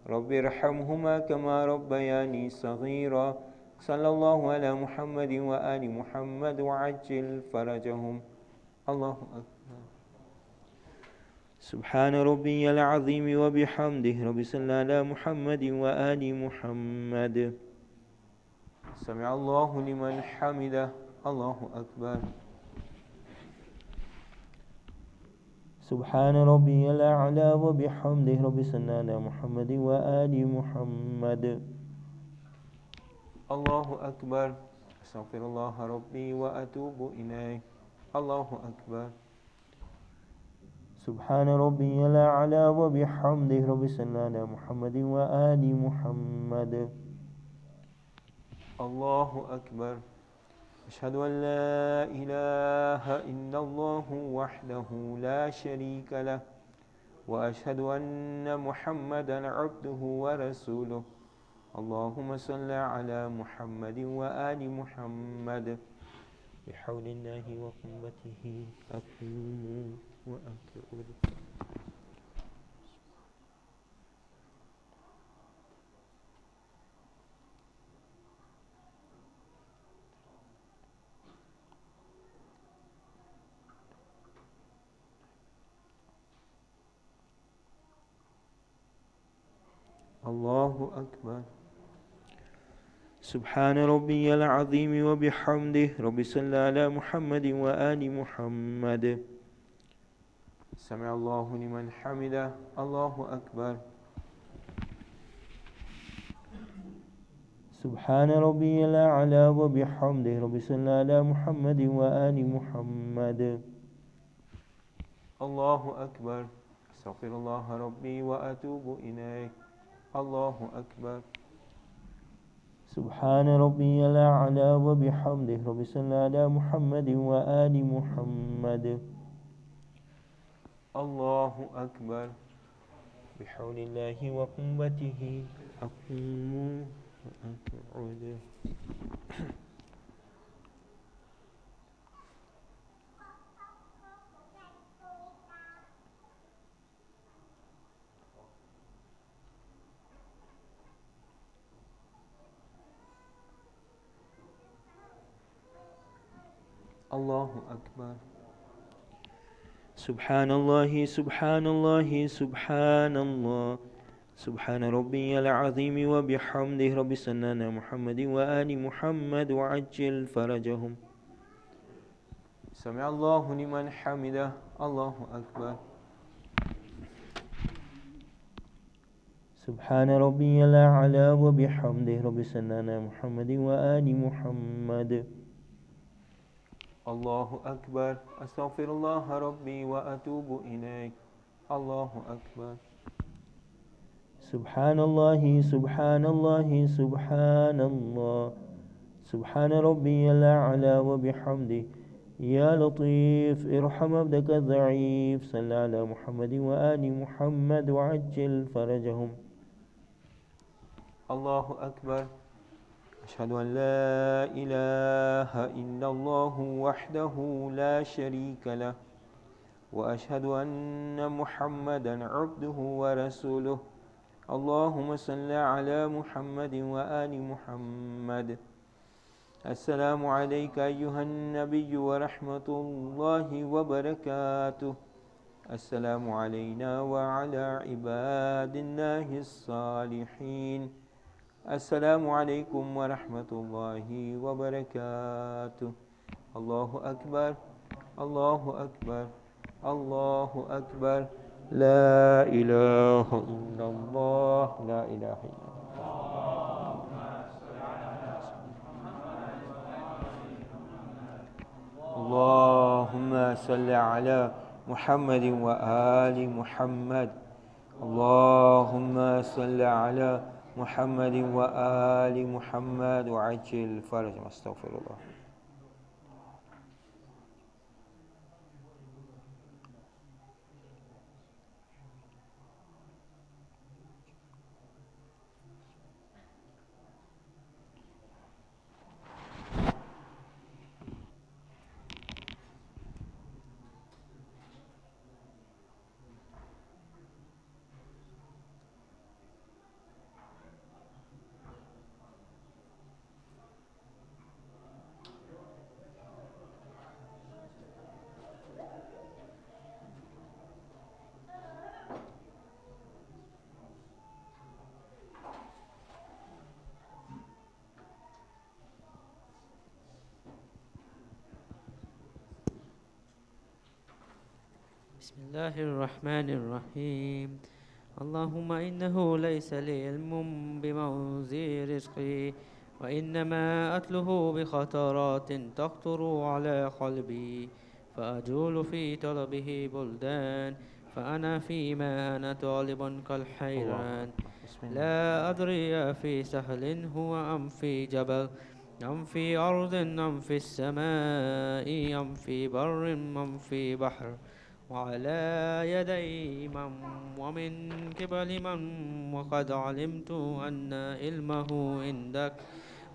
رب ارحمهما كما ربياني صغيرا صلى الله على محمد وآل محمد وعجل فرجهم الله أكبر سبحان ربي العظيم وبحمده رب صل على محمد وآل محمد. سمع الله لمن حمده. الله أكبر. سبحان ربي الأعلى وبحمده رب صل على محمد وآل محمد. الله أكبر. أستغفر الله ربي وأتوب إليه. الله أكبر. سبحان ربي الأعلى وبحمده رب صل على محمد وآل محمد. الله أكبر. أشهد أن لا إله إلا الله وحده لا شريك له وأشهد أن محمدا عبده ورسوله. اللهم صل على محمد وآل محمد. بحول الله وقوته أقوم وأقعد. الله أكبر. سبحان ربي العظيم وبحمده رب صل على محمد وآل محمد. سمع الله لمن حمده. الله أكبر. سبحان ربي الأعلى وبحمده رب صل على محمد وآل محمد. الله أكبر. أستغفر الله ربي وأتوب إليه. الله أكبر. سبحان ربي الأعلى وبحمده رب صل على محمد وآل محمد. الله أكبر. بحول الله وقوته أقوم وأقعد. الله أكبر. سبحان الله سبحان الله سبحان الله. سبحان ربي العظيم وبحمده رب صل على محمد وآل محمد وعجل فرجهم. سمع الله لمن حمده. الله أكبر. سبحان ربي الأعلى وبحمده رب صل على محمد وآل محمد. الله أكبر. أستغفر الله ربي وأتوب إليه. الله أكبر. سبحان الله سبحان الله سبحان الله. سبحان ربي الأعلى وبحمده. يا لطيف ارحم عبدك الضعيف. صل على محمد وآل محمد وعجل فرجهم. الله أكبر. أشهد أن لا إله إلا الله وحده لا شريك له وأشهد أن محمدا عبده ورسوله. اللهم صل على محمد وآل محمد. السلام عليك أيها النبي ورحمة الله وبركاته. السلام علينا وعلى عباد الله الصالحين. السلام عليكم ورحمة الله وبركاته. الله أكبر. الله أكبر. الله أكبر. لا إله إلا الله. لا إله إلا الله. اللهم صل على محمد وآل محمد. اللهم صل على محمد وآل محمد وعجل فرجهم. أستغفر الله. بسم الله الرحمن الرحيم اللهم إنه ليس لي علم بموزي رزقي وإنما أتله بخطرات تخطر على قلبي فأجول في طلبه بلدان فأنا فيما أنا طالب كالحيران بسم الله. لا أدري في سهل هو أم في جبل أم في أرض أم في السماء أم في بر أم في بحر وعلى يدي من ومن قبل من وقد علمت أن علمه عندك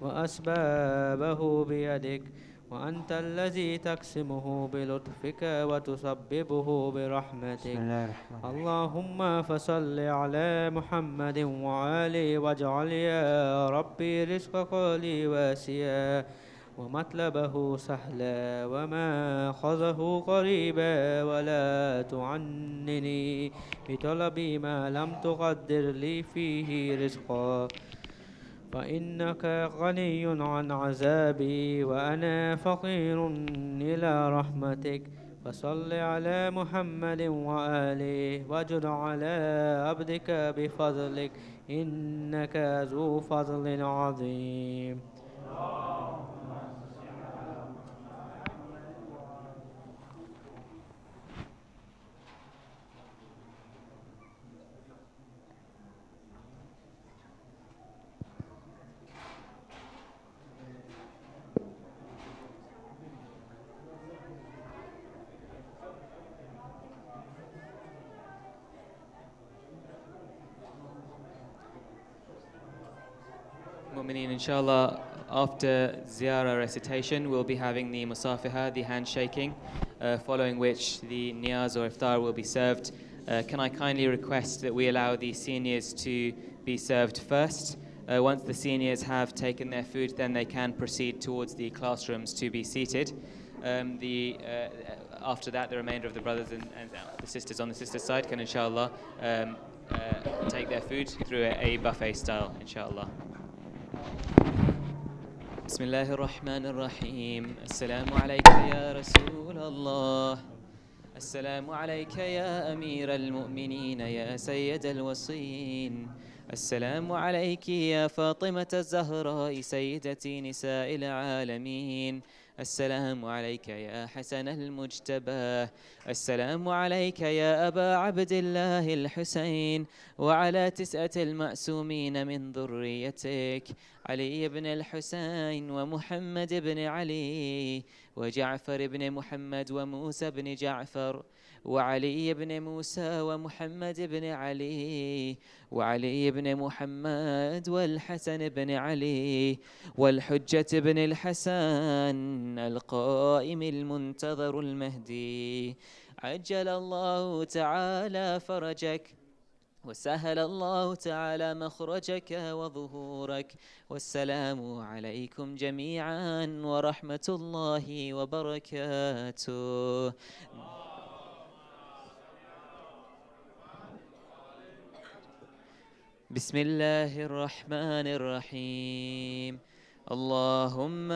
وأسبابه بيدك وأنت الذي تقسمه بلطفك وتسببه بسم برحمتك الله الرحمن الرحيم. اللهم فصل على محمد وآله واجعل يا ربي رزق قولي واسعا ومطلبه سهلا وماخذه قريبا ولا تعنني بطلب ما لم تقدر لي فيه رزقا فإنك غني عن عذابي وأنا فقير إلى رحمتك فصل على محمد وآله واجد على عبدك بفضلك إنك ذو فضل عظيم Mu'mineen, inshallah, after ziyarah recitation, we'll be having the musafiha, the handshaking, following which the niyaz or iftar will be served. Can I kindly request that we allow the seniors to be served first? Once the seniors have taken their food, then they can proceed towards the classrooms to be seated. After that, the remainder of the brothers and the sisters on the sisters' side can, inshallah, take their food through a buffet style, inshallah. بسم الله الرحمن الرحيم السلام عليك يا رسول الله السلام عليك يا أمير المؤمنين يا سيد الوصين السلام عليك يا فاطمة الزهراء سيدة نساء العالمين السلام عليك يا حسن المجتبى السلام عليك يا أبا عبد الله الحسين وعلى 9 المأسومين من ذريتك علي بن الحسين ومحمد بن علي وجعفر بن محمد وموسى بن جعفر وعلي بن موسى ومحمد بن علي وعلي بن محمد والحسن بن علي والحجة بن الحسن القائم المنتظر المهدي عجل الله تعالى فرجك وسهل الله تعالى مخرجك وظهورك والسلام عليكم جميعا ورحمة الله وبركاته بسم الله الرحمن الرحيم اللهم